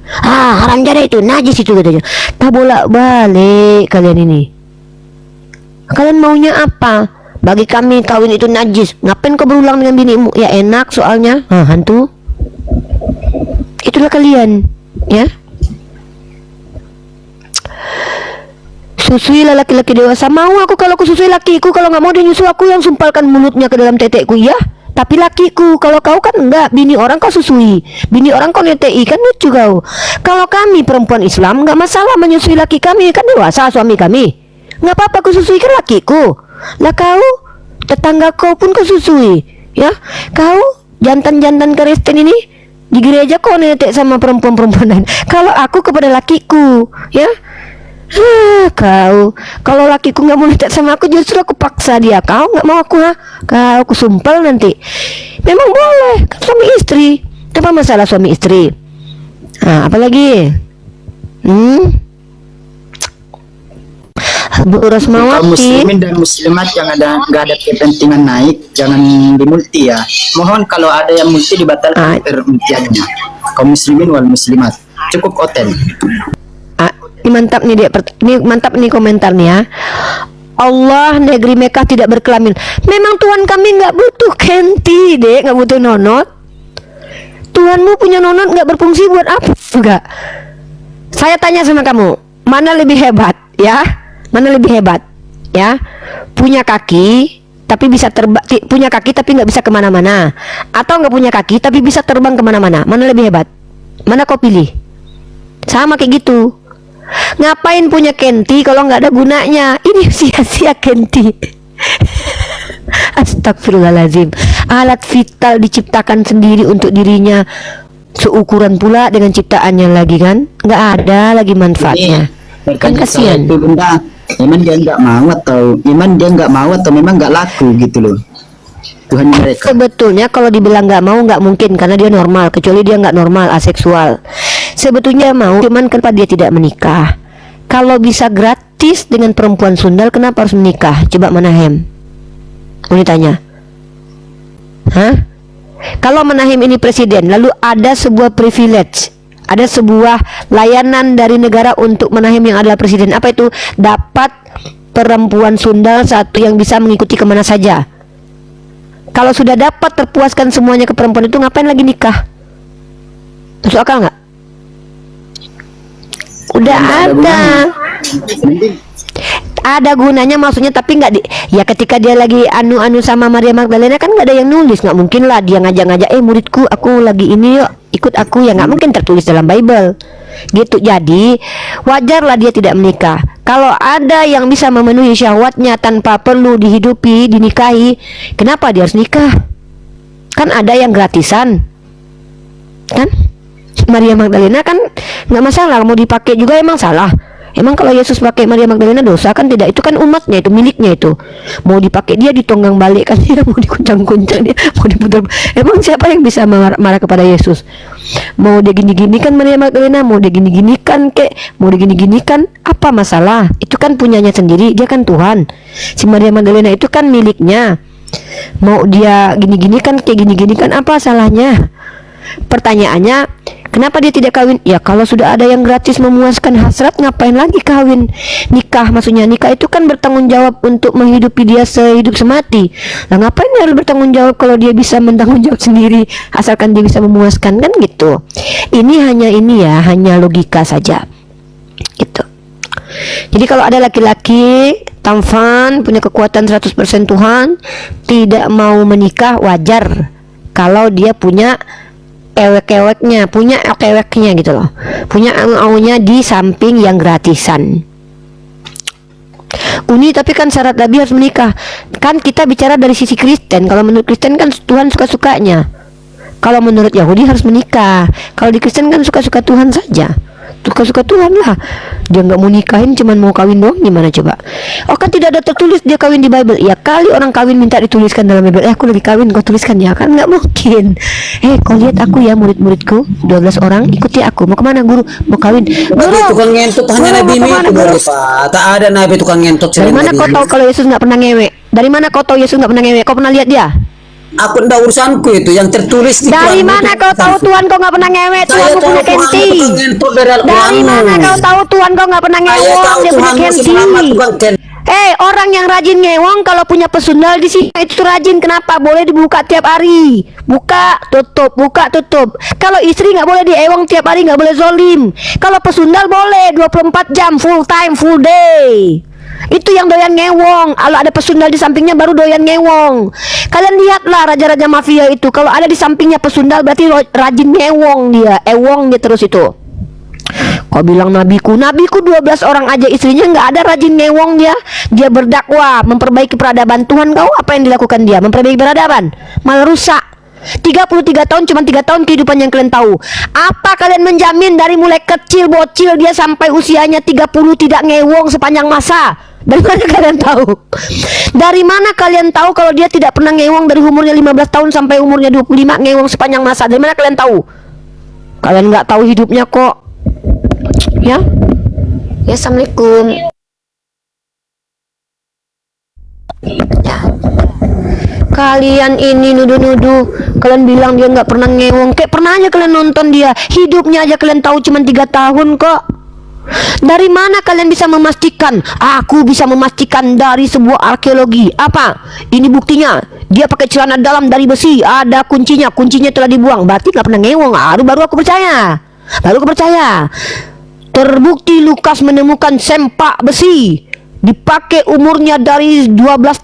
A: Haram jadi itu, najis itu katanya. Tak bolak-balik kalian ini. Kalian maunya apa? Bagi kami kawin itu najis. Ngapain kau berulang dengan binimu? Ya enak soalnya. Hantu. Itulah kalian, ya. Susuilah laki-laki dewasa. Mau aku kalau aku susui lakiku, kalau nggak mau dia nyusu aku yang sumpalkan mulutnya ke dalam tetekku, ya. Tapi lakiku, kalau kau kan enggak, bini orang kau susui, bini orang kau netei, kan lucu kau. Kalau kami perempuan Islam nggak masalah menyusui laki kami, kan dewasa suami kami. Nggak apa-apa aku susui kan lakiku. Lah kau, tetangga kau pun kau susui, ya. Kau jantan-jantan Kristen ini di gereja kau netek sama perempuan-perempuan lain. Kalau aku kepada lakiku, ya. Kau, kalau lakiku nggak mau netek sama aku, justru aku paksa dia. Kau nggak mau aku, kau aku sumpel nanti. Memang boleh, kan suami istri. Apa masalah suami istri? Apalagi? Bu
F: Kaum
A: Rosmawati.
F: muslimin dan muslimat yang nggak ada kepentingan naik, jangan dimulti ya. Mohon kalau ada yang multi dibatalkan multiannya. Kaum muslimin wal muslimat cukup hotel.
A: Ini mantap nih dia, ini mantap nih komentarnya. Allah negeri Mekah tidak berkelamin. Memang Tuhan kami nggak butuh kenti, dek, nggak butuh nonot. Tuhanmu punya nonot nggak berfungsi buat apa? Enggak. Saya tanya sama kamu, mana lebih hebat, ya? Mana lebih hebat, ya? Punya kaki tapi bisa terbang, punya kaki tapi nggak bisa kemana-mana, atau nggak punya kaki tapi bisa terbang kemana-mana? Mana lebih hebat? Mana kau pilih? Sama kayak gitu. Ngapain punya kenti kalau nggak ada gunanya? Ini sia-sia kenti. Astagfirullahaladzim. Alat vital diciptakan sendiri untuk dirinya, seukuran pula dengan ciptaannya lagi kan? Nggak ada lagi manfaatnya. Kan kasihan.
F: Itu benda, iman dia nggak mau atau memang nggak laku gitu loh. Tuhan mereka.
A: Sebetulnya kalau dibilang nggak mau, nggak mungkin karena dia normal, kecuali dia nggak normal, aseksual. Sebetulnya mau, cuman kenapa dia tidak menikah? Kalau bisa gratis dengan perempuan sundal, kenapa harus menikah? Coba Manahem, mau ditanya. Kalau Manahem ini presiden, lalu ada sebuah privilege, ada sebuah layanan dari negara untuk Manahem yang adalah presiden. Apa itu? Dapat perempuan sundal satu yang bisa mengikuti kemana saja. Kalau sudah dapat terpuaskan semuanya ke perempuan itu, ngapain lagi nikah? Masuk akal nggak? Udah ada gunanya maksudnya, tapi nggak ya ketika dia lagi anu sama Maria Magdalena kan nggak ada yang nulis. Nggak mungkin lah dia ngajak-ngajak muridku, aku lagi ini yuk ikut aku, ya nggak mungkin tertulis dalam Bible gitu. Jadi wajarlah dia tidak menikah. Kalau ada yang bisa memenuhi syahwatnya tanpa perlu dihidupi, dinikahi, kenapa dia harus nikah? Kan ada yang gratisan kan. Maria Magdalena kan nggak masalah, mau dipakai juga emang salah. Emang kalau Yesus pakai Maria Magdalena dosa kan? Tidak, itu kan umatnya, itu miliknya itu. Mau dipakai dia ditonggang balik kan dia, mau dikuncang-kuncang dia, mau diputar. Emang siapa yang bisa marah kepada Yesus? Mau dia gini-gini kan Maria Magdalena, mau dia gini-gini kan mau dia gini-gini kan, apa masalah? Itu kan punyanya sendiri, dia kan Tuhan. Si Maria Magdalena itu kan miliknya. Mau dia gini-gini kan kayak gini-gini kan, apa salahnya? Pertanyaannya, kenapa dia tidak kawin? Ya kalau sudah ada yang gratis memuaskan hasrat, ngapain lagi kawin? Nikah, maksudnya nikah itu kan bertanggung jawab untuk menghidupi dia sehidup semati. Nah ngapain dia harus bertanggung jawab kalau dia bisa bertanggung jawab sendiri, asalkan dia bisa memuaskan, kan gitu. Ini hanya logika saja gitu. Jadi kalau ada laki-laki tampan, punya kekuatan 100% Tuhan, tidak mau menikah, wajar kalau dia punya ewek-eweknya, punya ewek-eweknya gitu loh, punya au-aunya di samping yang gratisan. Uni, tapi kan syarat Nabi harus menikah. Kan kita bicara dari sisi Kristen. Kalau menurut Kristen kan Tuhan suka-sukanya. Kalau menurut Yahudi harus menikah. Kalau di Kristen kan suka-suka Tuhan saja, suka-suka Tuhan lah. Dia nggak mau nikahin, cuman mau kawin doang, gimana coba? Oh kan tidak ada tertulis dia kawin di Bible. Ya kali orang kawin minta dituliskan dalam Bible. Aku lagi kawin, kau tuliskan ya, kan nggak mungkin. Kau lihat aku ya, murid-muridku 12 orang ikuti aku. Mau kemana guru? Mau kawin.
G: Nabi tukang ngentot hanya Nabi itu baru Pak. Tak ada Nabi tukang ngentot.
A: Dari mana kau tahu kalau Yesus nggak pernah ngewe? Dari mana kau tahu Yesus nggak pernah ngewe? Kau pernah lihat dia?
G: Aku ndak urusanku itu yang tertulis di
A: Dari
G: Quran
A: mana
G: itu
A: kau tahu Tuhan kau nggak pernah ngewe? Tuhan
G: Saya
A: kau punya
G: tahu Tuhan
A: kenti.
G: tukang ngentot dari Al-Quran.
A: Dari mana kau tahu Tuhan kau nggak pernah
G: Saya
A: ngewong?
G: tahu
A: Dia punya
G: Tuhan
A: kenti.
G: selamat tukang ken.
A: Orang yang rajin ngewong kalau punya pesundal di sini itu rajin. Kenapa? Boleh dibuka tiap hari. Buka, tutup, buka, tutup. Kalau istri nggak boleh diewong tiap hari, nggak boleh zolim. Kalau pesundal boleh 24 jam, full time, full day. Itu yang doyan ngewong. Kalau ada pesundal di sampingnya baru doyan ngewong. Kalian lihatlah raja-raja mafia itu, kalau ada di sampingnya pesundal berarti rajin ngewong dia, ewong dia terus itu. Kau bilang nabiku 12 orang aja istrinya nggak ada rajin ngewong dia. Dia berdakwah, memperbaiki peradaban Tuhan. Kau apa yang dilakukan dia? Memperbaiki peradaban, malah rusak. 33 tahun, cuma 3 tahun kehidupan yang kalian tahu. Apa kalian menjamin dari mulai kecil bocil dia sampai usianya 30 tidak ngewong sepanjang masa? Dari mana kalian tahu? Dari mana kalian tahu kalau dia tidak pernah ngewong dari umurnya 15 tahun sampai umurnya 25 ngewong sepanjang masa? Dari mana kalian tahu? Kalian nggak tahu hidupnya kok. Ya? Ya, assalamualaikum. Ya. Kalian ini nuduh-nuduh, kalian bilang dia nggak pernah ngewong. Kayak pernah aja kalian nonton dia, hidupnya aja kalian tahu cuma 3 tahun kok. Dari mana kalian bisa memastikan? Aku bisa memastikan dari sebuah arkeologi. Apa? Ini buktinya. Dia pakai celana dalam dari besi, ada kuncinya telah dibuang. Berarti nggak pernah ngewong. Baru aku percaya. Terbukti Lukas menemukan sempak besi dipakai umurnya dari 12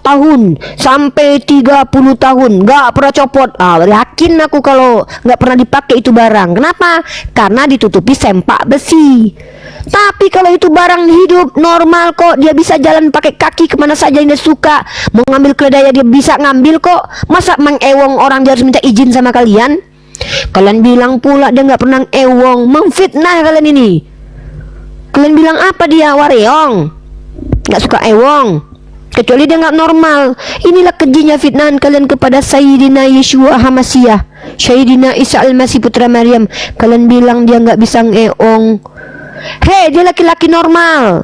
A: tahun sampai 30 tahun, nggak pernah copot. Yakin aku kalau nggak pernah dipakai itu barang. Kenapa? Karena ditutupi sempak besi. Tapi kalau itu barang hidup normal kok, dia bisa jalan pakai kaki kemana saja yang dia suka. Mau ngambil keledai dia bisa ngambil kok. Masa mengewong orang dia harus minta izin sama kalian? Kalian bilang pula dia nggak pernah ewong, memfitnah kalian ini. Kalian bilang apa dia? Wareong, nggak suka ewong, kecuali dia nggak normal. Inilah kejinya fitnahan kalian kepada Sayyidina Yeshua Hamasiah, Sayyidina Isa Al-Masih putra Maryam. Kalian bilang dia nggak bisa ngeong. Dia laki-laki normal.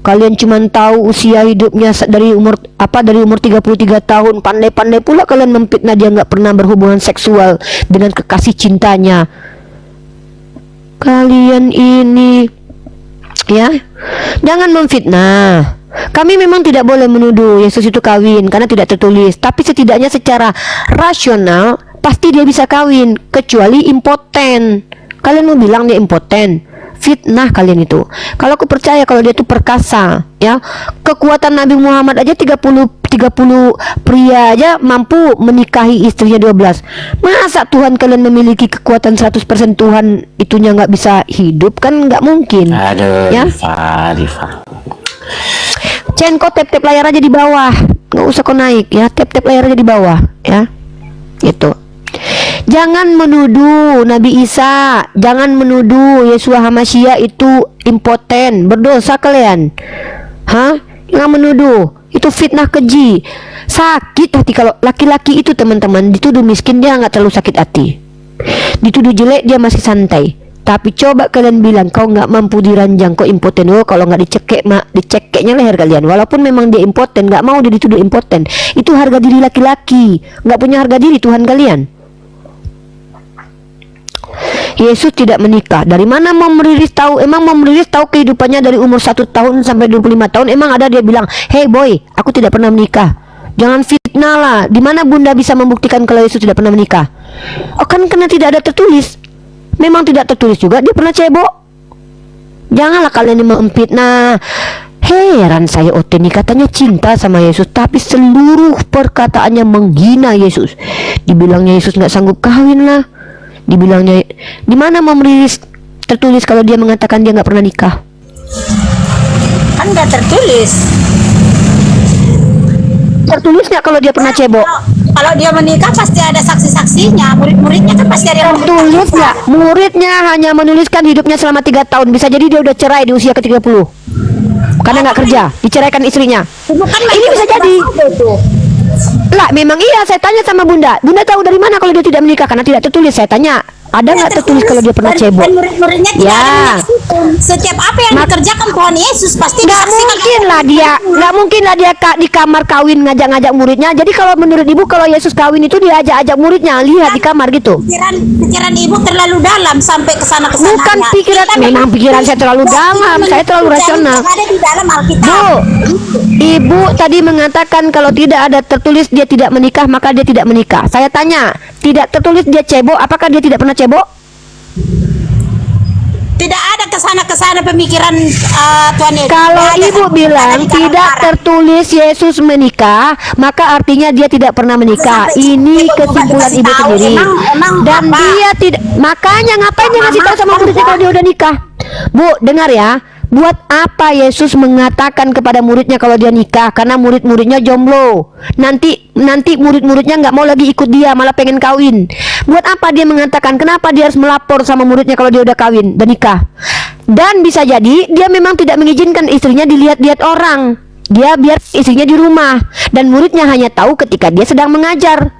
A: Kalian cuma tahu usia hidupnya dari umur 33 tahun. Pandai-pandai pula kalian memfitnah dia nggak pernah berhubungan seksual dengan kekasih cintanya. Kalian ini, ya, jangan memfitnah. Kami memang tidak boleh menuduh Yesus itu kawin karena tidak tertulis, tapi setidaknya secara rasional pasti dia bisa kawin, kecuali impoten. Kalian mau bilang dia impoten? Fitnah kalian itu. Kalau aku percaya kalau dia itu perkasa, ya, kekuatan Nabi Muhammad aja 30 pria aja mampu menikahi istrinya 12. Masa Tuhan kalian memiliki kekuatan 100% Tuhan itunya nggak bisa hidup? Kan nggak mungkin.
H: Aduh,
A: ya?
H: Rifa.
A: Cen, kok tap layar aja di bawah, nggak usah kau naik ya, tap layar aja di bawah ya, gitu. Jangan menuduh Nabi Isa, jangan menuduh Yeshua HaMasyiah itu impoten, berdosa kalian. Hah? Jangan menuduh, itu fitnah keji. Sakit hati kalau laki-laki itu, teman-teman, dituduh miskin dia nggak terlalu sakit hati. Dituduh jelek dia masih santai. Tapi coba kalian bilang kau nggak mampu diranjang, kau impoten. Oh, kalau nggak dicekek dicekeknya leher kalian. Walaupun memang dia impoten, nggak mau dia dituduh impoten. Itu harga diri laki-laki, nggak punya harga diri Tuhan kalian. Yesus tidak menikah. Dari mana mau merilis tahu? Emang mau merilis tahu kehidupannya dari umur 1 tahun sampai 25 tahun? Emang ada dia bilang, hey boy, aku tidak pernah menikah. Jangan fitnah lah. Di mana bunda bisa membuktikan kalau Yesus tidak pernah menikah? Oh, kan karena tidak ada tertulis. Memang tidak tertulis juga dia pernah cebok. Janganlah kalian yang memfitnah. Heran saya, Ote ini katanya cinta sama Yesus, tapi seluruh perkataannya menghina Yesus. Dibilangnya Yesus nggak sanggup kawin lah. Dibilangnya, di mana mau merilis tertulis kalau dia mengatakan dia nggak pernah nikah?
H: Kan nggak tertulis.
A: Tertulis nggak kalau dia pernah cebok?
H: Kalau dia menikah pasti ada saksi-saksinya, murid-muridnya kan pasti ada yang
A: Tertulis nggak? Muridnya hanya menuliskan hidupnya selama 3 tahun. Bisa jadi dia udah cerai di usia ke-30 karena nggak kerja, diceraikan istrinya. Ini bisa jadi. Lah, memang iya, saya tanya sama bunda. Bunda tahu dari mana kalau dia tidak menikah? Karena tidak tertulis. Saya tanya, ada nggak tertulis kalau dia pernah cebok?
H: Dan murid-muridnya tidak
A: Ya.
H: ada menyaksikan. Setiap apa yang dikerjakan Tuhan Yesus pasti
A: Nggak
H: disaksikan.
A: mungkin lah dia, nggak mungkin lah dia di kamar kawin ngajak-ngajak muridnya. Jadi kalau menurut ibu, kalau Yesus kawin itu dia ajak-ajak muridnya lihat di kamar gitu.
H: Pikiran ibu terlalu dalam sampai ke sana ke sana.
A: Bukan pikiran, memang pikiran saya terlalu dalam, saya terlalu rasional.
H: Ada di dalam Alkitab.
A: Bu, ibu tadi mengatakan kalau tidak ada tertulis dia tidak menikah, maka dia tidak menikah. Saya tanya, tidak tertulis dia cebok, apakah dia tidak pernah cebok?
H: Tidak ada kesana pemikiran Tuhan Yesus.
A: Kalau
H: Tidak ada
A: ibu bilang
H: di dalam
A: tidak
H: Al-Quran.
A: tertulis Yesus menikah, maka artinya dia tidak pernah menikah. Ini kesimpulan ibu sendiri. Dan dia tidak, makanya ngapain dia ngasih tahu sama muridnya kalau dia udah nikah? Bu, dengar ya. Buat apa Yesus mengatakan kepada muridnya kalau dia nikah? Karena murid-muridnya jomblo. Nanti murid-muridnya nggak mau lagi ikut dia, malah pengen kawin. Buat apa dia mengatakan? Kenapa dia harus melapor sama muridnya kalau dia udah kawin dan nikah? Dan bisa jadi dia memang tidak mengizinkan istrinya dilihat-lihat orang. Dia biar istrinya di rumah, dan muridnya hanya tahu ketika dia sedang mengajar.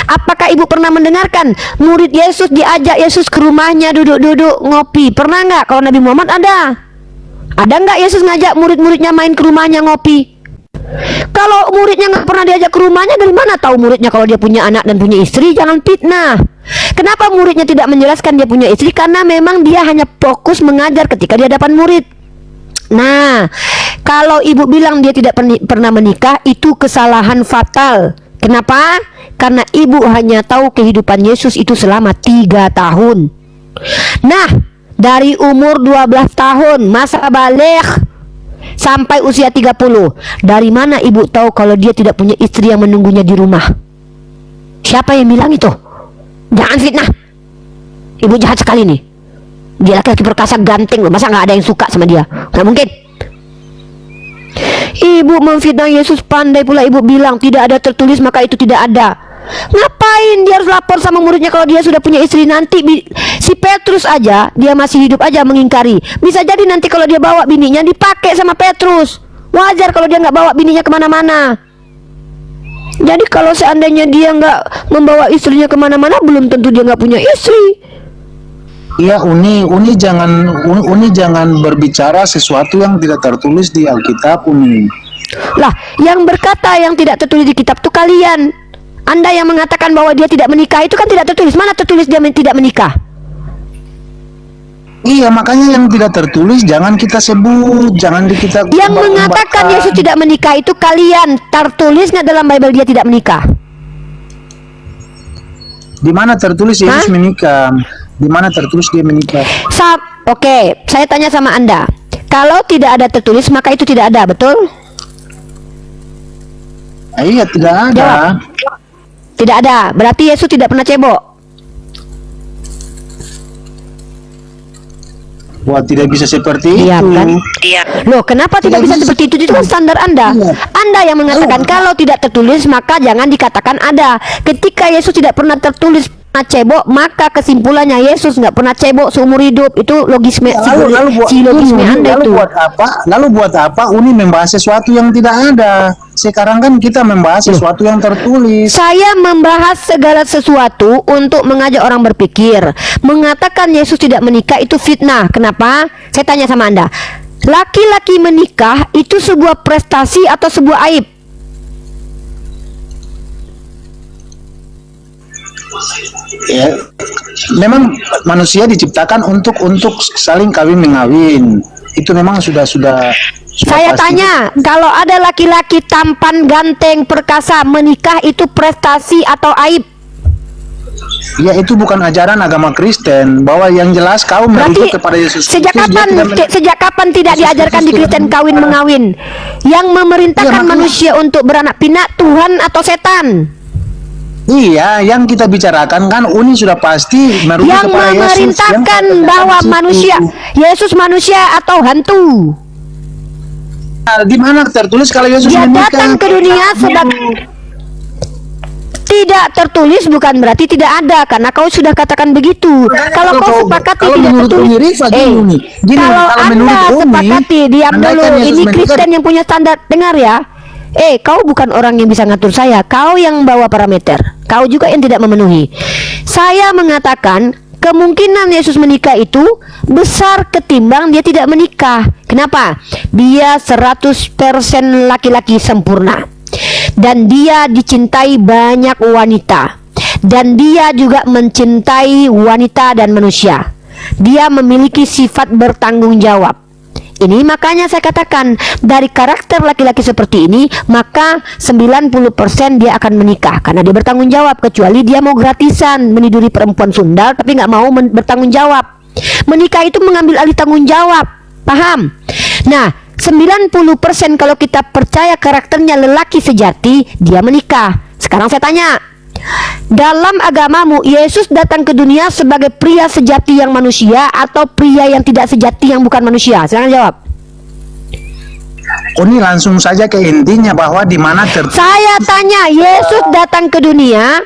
A: Apakah ibu pernah mendengarkan murid Yesus diajak Yesus ke rumahnya duduk-duduk ngopi? Pernah nggak? Kalau Nabi Muhammad ada. Ada nggak Yesus ngajak murid-muridnya main ke rumahnya ngopi? Kalau muridnya nggak pernah diajak ke rumahnya, dari mana tahu muridnya kalau dia punya anak dan punya istri? Jangan fitnah. Kenapa muridnya tidak menjelaskan dia punya istri? Karena memang dia hanya fokus mengajar ketika di hadapan murid. Nah, kalau ibu bilang dia tidak pernah menikah, itu kesalahan fatal. Kenapa? Karena ibu hanya tahu kehidupan Yesus itu selama 3 tahun. Nah, dari umur 12 tahun masa balik sampai usia 30, dari mana ibu tahu kalau dia tidak punya istri yang menunggunya di rumah? Siapa yang bilang itu? Jangan fitnah. Ibu jahat sekali nih. Dia laki-laki perkasa ganteng loh, masa nggak ada yang suka sama dia? Nggak mungkin. Ibu memfitnah Yesus, pandai pula ibu bilang tidak ada tertulis maka itu tidak ada. Ngapain dia harus lapor sama muridnya kalau dia sudah punya istri? Nanti si Petrus aja, dia masih hidup aja mengingkari. Bisa jadi nanti kalau dia bawa bininya dipakai sama Petrus. Wajar kalau dia nggak bawa bininya kemana-mana. Jadi kalau seandainya dia nggak membawa istrinya kemana-mana, belum tentu dia nggak punya istri.
E: Iya, Uni jangan berbicara sesuatu yang tidak tertulis di Alkitab, Uni.
A: Lah, yang berkata yang tidak tertulis di kitab itu kalian. Anda yang mengatakan bahwa dia tidak menikah itu kan tidak tertulis. Mana tertulis dia tidak menikah?
E: Iya, makanya yang tidak tertulis jangan kita sebut, jangan kita.
A: Yang mengatakan Yesus tidak menikah itu kalian. Tertulisnya dalam Bible dia tidak menikah.
E: Di mana tertulis Yesus menikah? Di mana tertulis dia menikah?
A: Oke, saya tanya sama Anda. Kalau tidak ada tertulis maka itu tidak ada, betul?
E: Iya, tidak ada.
A: Jawab. Tidak ada. Berarti Yesus tidak pernah cebok.
E: Wah, tidak bisa seperti
A: Iya
E: itu.
A: kan? Loh, kenapa tidak bisa seperti itu? Itu kan standar Anda. Anda yang mengatakan kalau tidak tertulis maka jangan dikatakan ada. Ketika Yesus tidak pernah tertulis cebok, maka kesimpulannya Yesus nggak pernah cebok seumur hidup. Itu logisme silogisme Anda itu.
E: Lalu buat apa Uni membahas sesuatu yang tidak ada? Sekarang kan kita membahas sesuatu yang tertulis.
A: Saya membahas segala sesuatu untuk mengajak orang berpikir. Mengatakan Yesus tidak menikah itu fitnah. Kenapa? Saya tanya sama Anda. Laki-laki menikah itu sebuah prestasi atau sebuah aib?
E: Ya, memang manusia diciptakan untuk saling kawin mengawin. Itu memang sudah
A: Saya
E: pasti.
A: tanya, kalau ada laki-laki tampan, ganteng, perkasa menikah itu prestasi atau aib?
E: Ya, itu bukan ajaran agama Kristen, bahwa yang jelas kau merujuk
A: Berarti
E: kepada Yesus
A: sejak
E: Kristus,
A: sejak kapan tidak
E: Yesus
A: diajarkan di
E: Kristus
A: Kristen
E: tidak
A: kawin mengawin? Yang memerintahkan
E: Iya, makanya.
A: manusia untuk beranak pinak Tuhan atau setan?
E: Iya, yang kita bicarakan kan Uni sudah pasti merujuk
A: Yang
E: kepada Yesus.
A: memerintahkan
E: Yang
A: bahwa
E: di situ.
A: manusia, Yesus manusia atau hantu?
E: Di mana tertulis kalau Yesus
A: Dia
E: menikah?
A: datang ke dunia sebagai tidak tertulis bukan berarti tidak ada, karena kau sudah katakan begitu. Kalau kau sepakati
E: kalau
A: tidak
E: menurut
A: tertulis,
E: Uni Rifa, gini,
A: kalau
E: menurut
A: Anda
E: Uni,
A: sepakati, diam
E: andaikan
A: dulu.
E: Yesus
A: Ini
E: menikah-
A: Kristen yang punya standar, dengar ya. Kau bukan orang yang bisa ngatur saya. Kau yang bawa parameter. Kau juga yang tidak memenuhi. Saya mengatakan kemungkinan Yesus menikah itu besar ketimbang dia tidak menikah. Kenapa? Dia 100% laki-laki sempurna. Dan dia dicintai banyak wanita. Dan dia juga mencintai wanita dan manusia. Dia memiliki sifat bertanggung jawab. Ini makanya saya katakan, dari karakter laki-laki seperti ini, maka 90% dia akan menikah karena dia bertanggung jawab, kecuali dia mau gratisan meniduri perempuan sundal tapi nggak mau bertanggung jawab. Menikah itu mengambil alih tanggung jawab, paham? Nah, 90% kalau kita percaya karakternya lelaki sejati, dia menikah. Sekarang saya tanya, dalam agamamu Yesus datang ke dunia sebagai pria sejati yang manusia atau pria yang tidak sejati yang bukan manusia? Silakan jawab.
E: Uni langsung saja ke intinya, bahwa di mana tertulis.
A: Saya tanya, Yesus datang ke dunia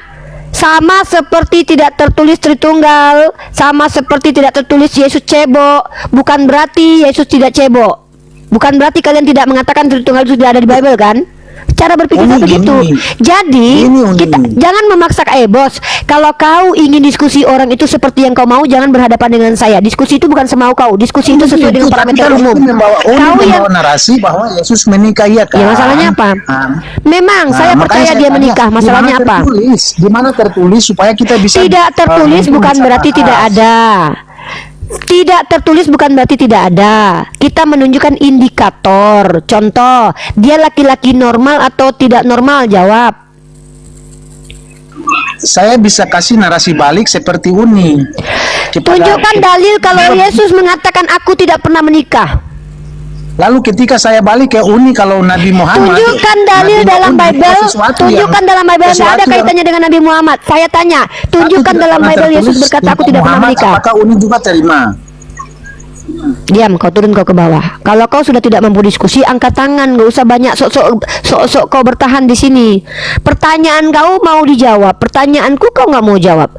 A: sama seperti tidak tertulis Tritunggal, sama seperti tidak tertulis Yesus cebok. Bukan berarti Yesus tidak cebok. Bukan berarti kalian tidak mengatakan Tritunggal itu tidak ada di Bible kan? Cara berpikir
E: Uni
A: begitu.
E: gini.
A: Jadi
E: Gini, Uni.
A: kita jangan memaksa. Bos, kalau kau ingin diskusi orang itu seperti yang kau mau, jangan berhadapan dengan saya. Diskusi itu bukan semau kau. Diskusi itu sesuai dengan parameter umum. Kau yang
E: narasi bahwa Yesus menikah, ya kan?
A: Ya, masalahnya apa? Memang saya
E: makanya
A: percaya
E: saya
A: dia
E: tanya,
A: menikah.
E: di
A: Masalahnya
E: mana
A: apa?
E: Di mana tertulis supaya kita bisa
A: Tidak tertulis bukan berarti tidak ada. Tidak tertulis bukan berarti tidak ada. Kita menunjukkan indikator. Contoh, dia laki-laki normal atau tidak normal? Jawab.
E: Saya bisa kasih narasi balik seperti Uni.
A: Tunjukkan dalil kalau Yesus mengatakan aku tidak pernah menikah.
E: Lalu ketika saya balik ke Uni, kalau Nabi Muhammad,
A: Tunjukkan dalil
E: Nabi
A: dalam
E: Muhammad
A: Bible.
E: sesuatu
A: Tunjukkan dalam Bible. Tidak ada
E: sesuatu yang-
A: kaitannya dengan Nabi Muhammad. Saya tanya, tunjukkan
E: tidak
A: dalam
E: pernah
A: Bible Yesus
E: tertulis
A: berkata aku
E: tentang
A: tidak pernah
E: Muhammad,
A: menikah.
E: apakah Uni juga terima?
A: Diam, kau turun kau ke bawah. Kalau kau sudah tidak mampu diskusi, angkat tangan. Gak usah banyak sok-sok kau bertahan di sini. Pertanyaan kau mau dijawab, pertanyaanku kau nggak mau jawab.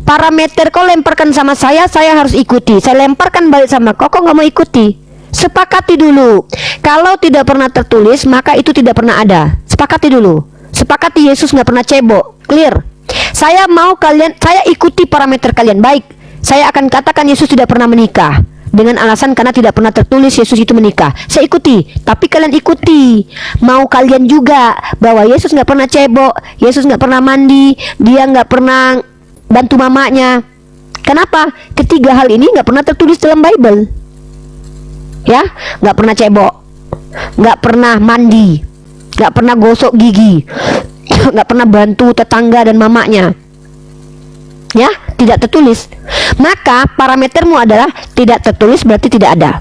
A: Parameter kau lemparkan sama saya harus ikuti. Saya lemparkan balik sama kau nggak mau ikuti. Sepakati dulu. Kalau tidak pernah tertulis, maka itu tidak pernah ada. Sepakati dulu. Sepakati Yesus nggak pernah cebok. Clear. Saya mau kalian, saya ikuti parameter kalian. Baik, saya akan katakan Yesus tidak pernah menikah dengan alasan karena tidak pernah tertulis Yesus itu menikah. Saya ikuti, tapi kalian ikuti. Mau kalian juga bahwa Yesus nggak pernah cebok, Yesus nggak pernah mandi, dia nggak pernah bantu mamanya. Kenapa? Ketiga hal ini nggak pernah tertulis dalam Bible. Ya, nggak pernah cebok, nggak pernah mandi, nggak pernah gosok gigi, nggak pernah bantu tetangga dan mamanya. Ya, tidak tertulis. Maka parametermu adalah tidak tertulis berarti tidak ada.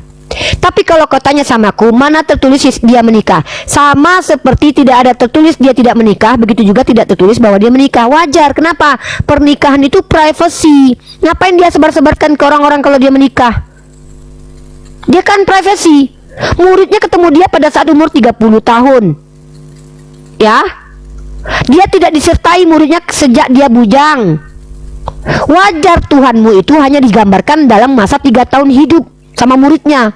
A: Tapi kalau kau tanya sama aku, mana tertulis dia menikah? Sama seperti tidak ada tertulis dia tidak menikah, begitu juga tidak tertulis bahwa dia menikah. Wajar. Kenapa? Pernikahan itu privacy. Ngapain dia sebar-sebarkan ke orang-orang kalau dia menikah? Dia kan privasi. Muridnya ketemu dia pada saat umur 30 tahun. Ya. Dia tidak disertai muridnya sejak dia bujang. Wajar Tuhanmu itu hanya digambarkan dalam masa 3 tahun hidup sama muridnya.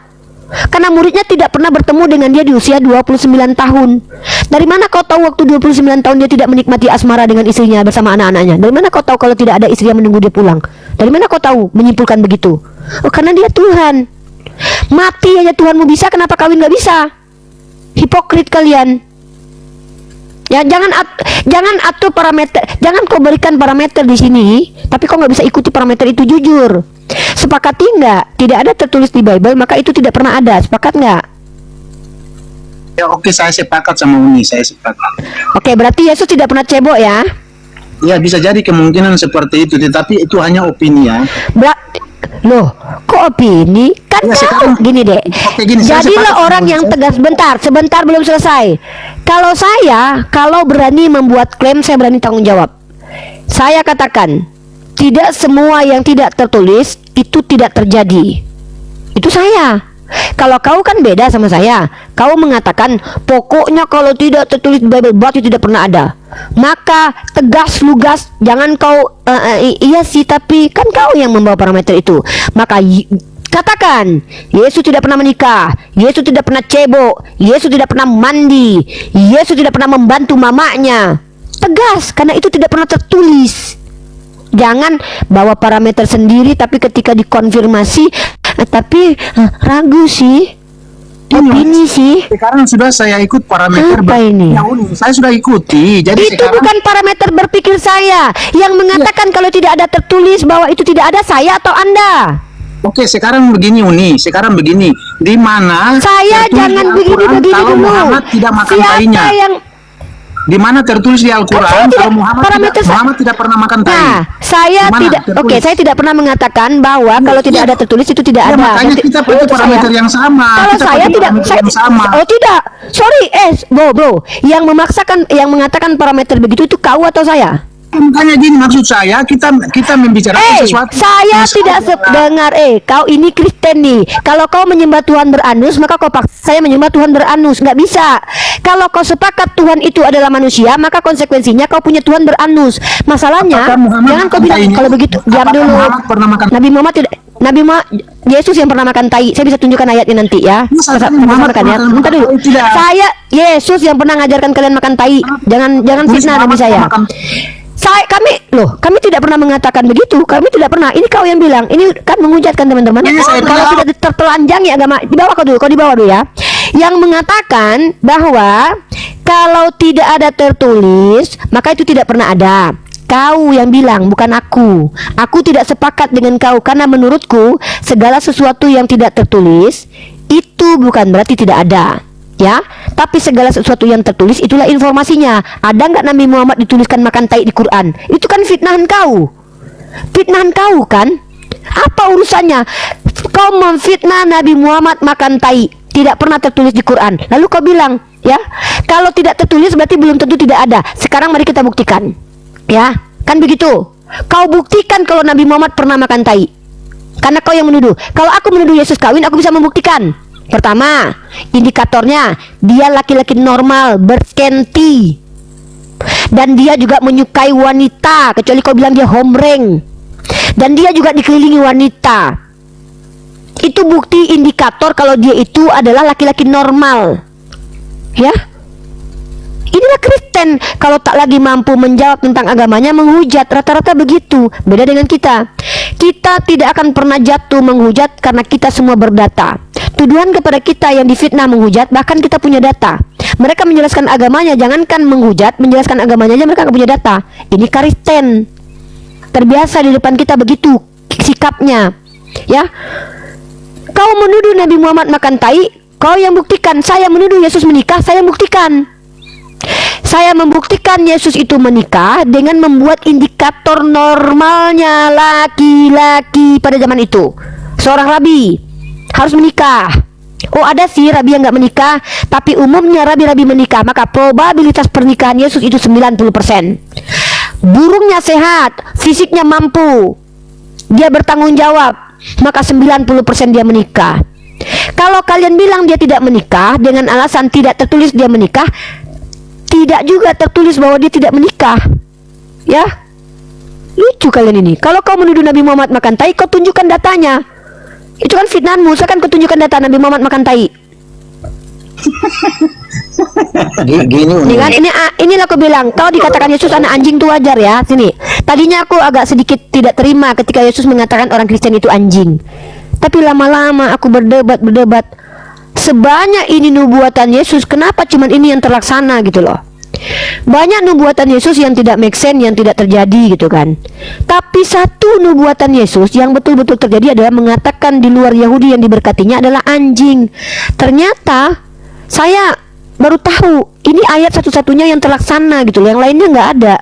A: Karena muridnya tidak pernah bertemu dengan dia di usia 29 tahun. Dari mana kau tahu waktu 29 tahun dia tidak menikmati asmara dengan istrinya bersama anak-anaknya? Dari mana kau tahu kalau tidak ada istri yang menunggu dia pulang? Dari mana kau tahu menyimpulkan begitu? Oh, karena dia Tuhan. Mati aja Tuhanmu bisa, kenapa kawin gak bisa? Hipokrit kalian. Ya, jangan atur parameter, jangan kau berikan parameter di sini, tapi kau nggak bisa ikuti parameter itu. Jujur, sepakati nggak? Tidak ada tertulis di Bible, maka itu tidak pernah ada. Sepakat nggak?
E: Ya oke, saya sepakat sama Uni, saya sepakat.
A: Oke, berarti Yesus tidak pernah cebok ya?
E: Ya bisa jadi kemungkinan seperti itu, tetapi itu hanya opini ya.
A: Loh, kok opini? Kan
E: Ya,
A: kau
E: sekarang-
A: gini deh.
E: Oke, gini, saya
A: Jadilah
E: sepakat
A: orang
E: sama
A: yang
E: saya.
A: tegas. Sebentar belum selesai. Kalau berani membuat klaim, saya berani tanggung jawab. Saya katakan, tidak semua yang tidak tertulis itu tidak terjadi. Itu saya. Kalau kau kan beda sama saya. Kau mengatakan pokoknya kalau tidak tertulis di Bible berarti tidak pernah ada. Maka tegas lugas, jangan kau iya sih, tapi kan kau yang membawa parameter itu. Maka katakan Yesus tidak pernah menikah, Yesus tidak pernah cebok, Yesus tidak pernah mandi, Yesus tidak pernah membantu mamanya. Tegas, karena itu tidak pernah tertulis. Jangan bawa parameter sendiri tapi ketika dikonfirmasi ragu sih, opini sih.
E: Sekarang sudah saya ikut parameter.
A: Apa ini?
E: Ya, Uni, saya sudah ikuti. Jadi
A: Itu
E: sekarang
A: bukan parameter berpikir saya yang mengatakan kalau tidak ada tertulis bahwa itu tidak ada, saya atau Anda.
E: oke, sekarang begini Uni, sekarang begini. Di mana
A: Saya
E: tertulis
A: jangan
E: di Al-Quran
A: begini
E: kalau
A: dulu.
E: Muhammad tidak makan
A: Siapa
E: tainya?
A: yang
E: Di mana tertulis di Al-Quran
A: Kan saya tidak-
E: kalau
A: parameter
E: Muhammad tidak pernah makan tai?
A: Nah, saya
E: Di mana
A: tidak
E: tertulis?
A: saya tidak pernah mengatakan bahwa kalau tidak ada tertulis itu tidak
E: Ya,
A: ada.
E: makanya
A: Nanti-
E: kita pakai
A: itu
E: parameter
A: saya.
E: yang sama.
A: Kalau
E: Kita
A: saya
E: pakai
A: tidak,
E: parameter yang sama.
A: oh tidak, sorry, bro, yang mengatakan parameter begitu itu kau atau saya?
E: Makanya gini, maksud saya kita membicarakan sesuatu.
A: Saya tidak dengar. Kau ini Kristen nih. Kalau kau menyembah Tuhan beranus, maka kau paksa saya menyembah Tuhan beranus. Nggak bisa. Kalau kau sepakat Tuhan itu adalah manusia, maka konsekuensinya kau punya Tuhan beranus. Masalahnya,
E: Apakah Muhammad
A: jangan kau
E: makan
A: bilang
E: tainya?
A: kalau begitu. Diam
E: Apakah
A: dulu.
E: Muhammad pernah makan?
A: Yesus yang pernah makan tai. Saya bisa tunjukkan ayatnya nanti ya.
E: Masa
A: Bisa
E: Muhammad
A: makan ya.
E: pernah
A: Bentar
E: makan
A: dulu.
E: tai? Tidak.
A: Saya Yesus yang pernah ngajarkan kalian makan tai. Jangan fitnah Nabi saya. Kami tidak pernah mengatakan begitu. Kami tidak pernah. Ini kau yang bilang. Ini kan menghujatkan teman-teman.
E: Ini saya
A: Kalau
E: tahu.
A: tidak tertelanjangi agama, di bawah kau di bawah dulu ya. Yang mengatakan bahwa kalau tidak ada tertulis, maka itu tidak pernah ada. Kau yang bilang, bukan aku. Aku tidak sepakat dengan kau karena menurutku segala sesuatu yang tidak tertulis itu bukan berarti tidak ada. Ya, tapi segala sesuatu yang tertulis itulah informasinya. Ada nggak Nabi Muhammad dituliskan makan tai di Quran? Itu kan fitnahan kau. Fitnahan kau kan? Apa urusannya? Kau memfitnah Nabi Muhammad makan tai, tidak pernah tertulis di Quran. Lalu kau bilang, ya, kalau tidak tertulis berarti belum tentu tidak ada. Sekarang mari kita buktikan. Ya, kan begitu. Kau buktikan kalau Nabi Muhammad pernah makan tai. Karena kau yang menuduh. Kalau aku menuduh Yesus kawin, aku bisa membuktikan. Pertama, indikatornya dia laki-laki normal, berkenti. Dan dia juga menyukai wanita, kecuali kau bilang dia homreng. Dan dia juga dikelilingi wanita. Itu bukti indikator kalau dia itu adalah laki-laki normal. Ya. Inilah Kristen. Kalau tak lagi mampu menjawab tentang agamanya, menghujat. Rata-rata begitu. Beda dengan kita. Kita tidak akan pernah jatuh menghujat karena kita semua berdata. Tuduhan kepada kita yang difitnah menghujat, bahkan kita punya data. Mereka menjelaskan agamanya, jangankan menghujat, menjelaskan agamanya aja mereka nggak punya data. Ini Kristen. Terbiasa di depan kita begitu sikapnya. Ya. Kau menuduh Nabi Muhammad makan tai, kau yang buktikan. Saya menuduh Yesus menikah, saya buktikan. Saya membuktikan Yesus itu menikah dengan membuat indikator normalnya laki-laki pada zaman itu. Seorang rabi harus menikah. Oh, ada sih rabi yang nggak menikah, tapi umumnya rabi-rabi menikah. Maka probabilitas pernikahan Yesus itu 90%. Burungnya sehat, fisiknya mampu, dia bertanggung jawab, maka 90% dia menikah. Kalau kalian bilang dia tidak menikah dengan alasan tidak tertulis dia menikah, tidak juga tertulis bahwa dia tidak menikah. Ya. Lucu kalian ini. Kalau kau menuduh Nabi Muhammad makan tai, kau tunjukkan datanya. Itu kan fitnahmu. Saya kan kau tunjukkan data Nabi Muhammad makan tai.
G: Gini Uni.
A: Ini kan inilah aku bilang, kau dikatakan Yesus anak anjing tuh wajar ya. Sini. Tadinya aku agak sedikit tidak terima ketika Yesus mengatakan orang Kristen itu anjing. Tapi lama-lama aku berdebat. Sebanyak ini nubuatan Yesus, kenapa cuman ini yang terlaksana gitu loh. Banyak nubuatan Yesus yang tidak make sense, yang tidak terjadi gitu kan. Tapi satu nubuatan Yesus yang betul-betul terjadi adalah mengatakan di luar Yahudi yang diberkatinya adalah anjing. Ternyata saya baru tahu ini ayat satu-satunya yang terlaksana gitu loh. Yang lainnya nggak ada.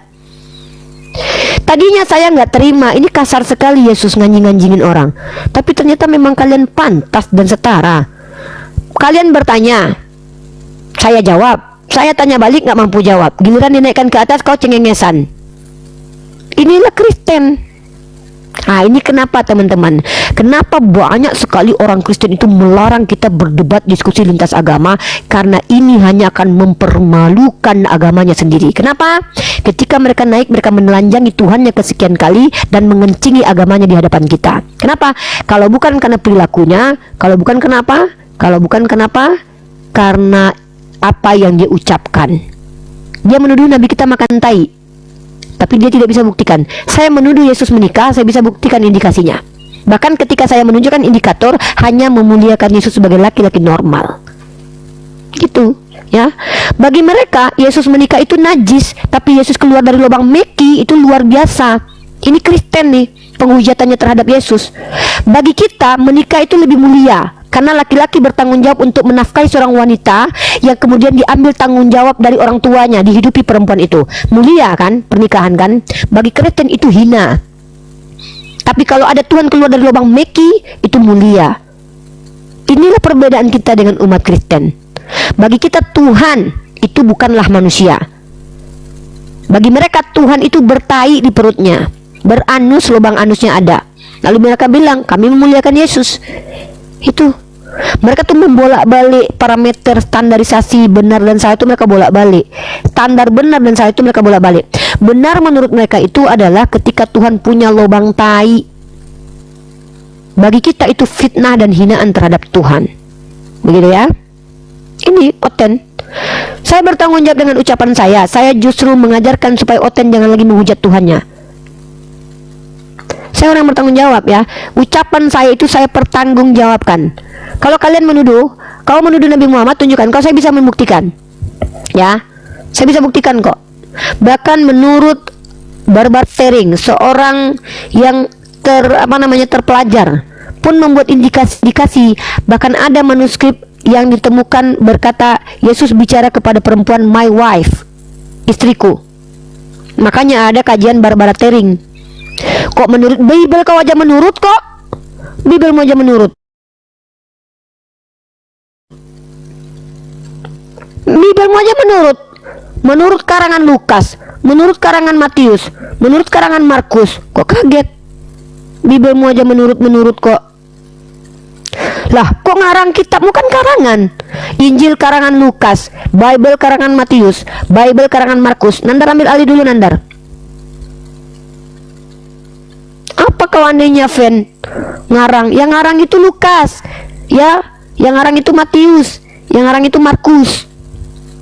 A: Tadinya saya nggak terima, ini kasar sekali Yesus nganjing-nganjingin orang. Tapi ternyata memang kalian pantas dan setara. Kalian bertanya, saya jawab. Saya tanya balik nggak mampu jawab. Giliran dinaikkan ke atas kau cengengesan. Inilah Kristen. Nah ini kenapa teman-teman? Kenapa banyak sekali orang Kristen itu melarang kita berdebat diskusi lintas agama? Karena ini hanya akan mempermalukan agamanya sendiri. Kenapa? Ketika mereka naik, mereka menelanjangi Tuhannya kesekian kali dan mengencingi agamanya di hadapan kita. Kenapa? Kalau bukan karena perilakunya, kalau bukan kenapa? Kalau bukan kenapa? Karena apa yang dia ucapkan. Dia menuduh Nabi kita makan tai, tapi dia tidak bisa buktikan. Saya menuduh Yesus menikah, saya bisa buktikan indikasinya. Bahkan ketika saya menunjukkan indikator, hanya memuliakan Yesus sebagai laki-laki normal. Gitu ya. Bagi mereka Yesus menikah itu najis, tapi Yesus keluar dari lubang meki itu luar biasa. Ini Kristen nih penghujatannya terhadap Yesus. Bagi kita menikah itu lebih mulia, karena laki-laki bertanggung jawab untuk menafkahi seorang wanita yang kemudian diambil tanggung jawab dari orang tuanya, dihidupi perempuan itu. Mulia kan pernikahan kan? Bagi Kristen itu hina. Tapi kalau ada Tuhan keluar dari lubang meki, itu mulia. Inilah perbedaan kita dengan umat Kristen. Bagi kita Tuhan itu bukanlah manusia. Bagi mereka Tuhan itu bertai di perutnya, beranus, lubang anusnya ada. Lalu mereka bilang kami memuliakan Yesus. Itu mereka tuh membolak-balik parameter standarisasi benar dan salah itu mereka bolak-balik. Standar benar dan salah itu mereka bolak-balik. Benar menurut mereka itu adalah ketika Tuhan punya lubang tai. Bagi kita itu fitnah dan hinaan terhadap Tuhan. Begitu ya. Ini Oten. Saya bertanggung jawab dengan ucapan saya. Saya justru mengajarkan supaya Oten jangan lagi menghujat Tuhannya. Saya orang bertanggung jawab ya. Ucapan saya itu saya pertanggungjawabkan. Kalau kalian menuduh, kau menuduh Nabi Muhammad, tunjukkan. Kalau saya bisa membuktikan, ya, saya bisa buktikan kok. Bahkan menurut Barbar Tering, seorang yang terpelajar, pun membuat indikasi. Bahkan ada manuskrip yang ditemukan berkata Yesus bicara kepada perempuan, my wife, istriku. Makanya ada kajian Barbara Tering. Kok menurut Bible kau aja menurut kok? Bible mau aja menurut. Bible mau aja menurut. Menurut karangan Lukas, menurut karangan Matius, menurut karangan Markus. Kok kaget? Bible mau aja menurut kok. Lah, kok ngarang kitabmu kan karangan? Injil karangan Lukas, Bible karangan Matius, Bible karangan Markus. Nandar ambil alih dulu Nandar. Apa kau anehnya Fen? Ngarang, yang ngarang itu Lukas, ya, yang ngarang itu Matius, yang ngarang itu Markus.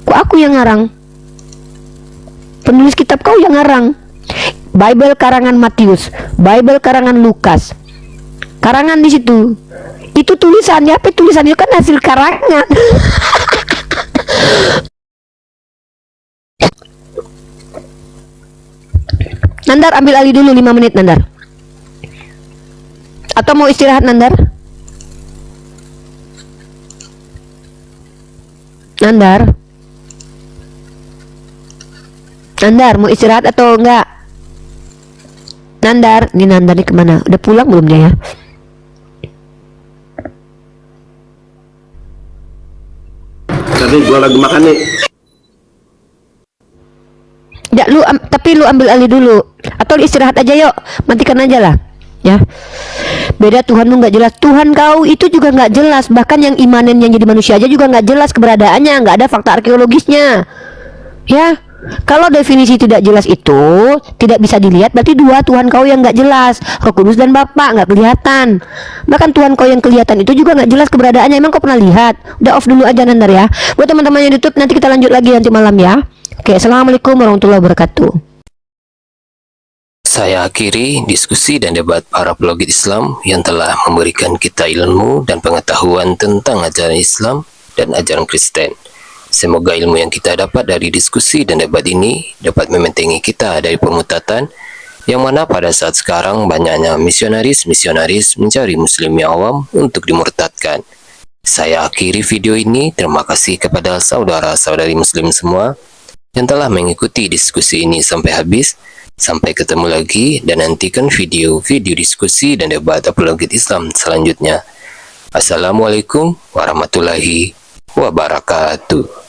A: Kok aku yang ngarang? Penulis kitab kau yang ngarang. Bible karangan Matius, Bible karangan Lukas. Karangan di situ. Itu tulisannya apa? Tulisannya kan hasil karangan. Nandar ambil alih dulu 5 menit Nandar. Atau mau istirahat Nandar? Nandar? Nandar mau istirahat atau enggak? Nandar, ini Nandar nih kemana? Udah pulang belum dia ya?
I: Tadi gua lagi makan nih.
A: Ya, tapi lu ambil alih dulu. Atau istirahat aja yuk. Matikan aja lah. Ya. Beda Tuhanmu nggak jelas. Tuhan kau itu juga nggak jelas. Bahkan yang imanen yang jadi manusia aja juga nggak jelas keberadaannya. Nggak ada fakta arkeologisnya. Ya. Kalau definisi tidak jelas itu tidak bisa dilihat, berarti dua Tuhan kau yang nggak jelas, Roh Kudus dan Bapa nggak kelihatan. Bahkan Tuhan kau yang kelihatan itu juga nggak jelas keberadaannya. Emang kau pernah lihat? Udah off dulu aja Nandar ya. Buat teman-teman yang di YouTube, nanti kita lanjut lagi nanti malam ya. Oke, assalamualaikum warahmatullahi wabarakatuh.
C: Saya akhiri diskusi dan debat para pelogit Islam yang telah memberikan kita ilmu dan pengetahuan tentang ajaran Islam dan ajaran Kristen. Semoga ilmu yang kita dapat dari diskusi dan debat ini dapat membentengi kita dari permutatan yang mana pada saat sekarang banyaknya misionaris-misionaris mencari muslim yang awam untuk dimurtadkan. Saya akhiri video ini. Terima kasih kepada saudara-saudari muslim semua yang telah mengikuti diskusi ini sampai habis. Sampai ketemu lagi dan nantikan video-video diskusi dan debat apologet Islam selanjutnya. Assalamualaikum warahmatullahi wabarakatuh.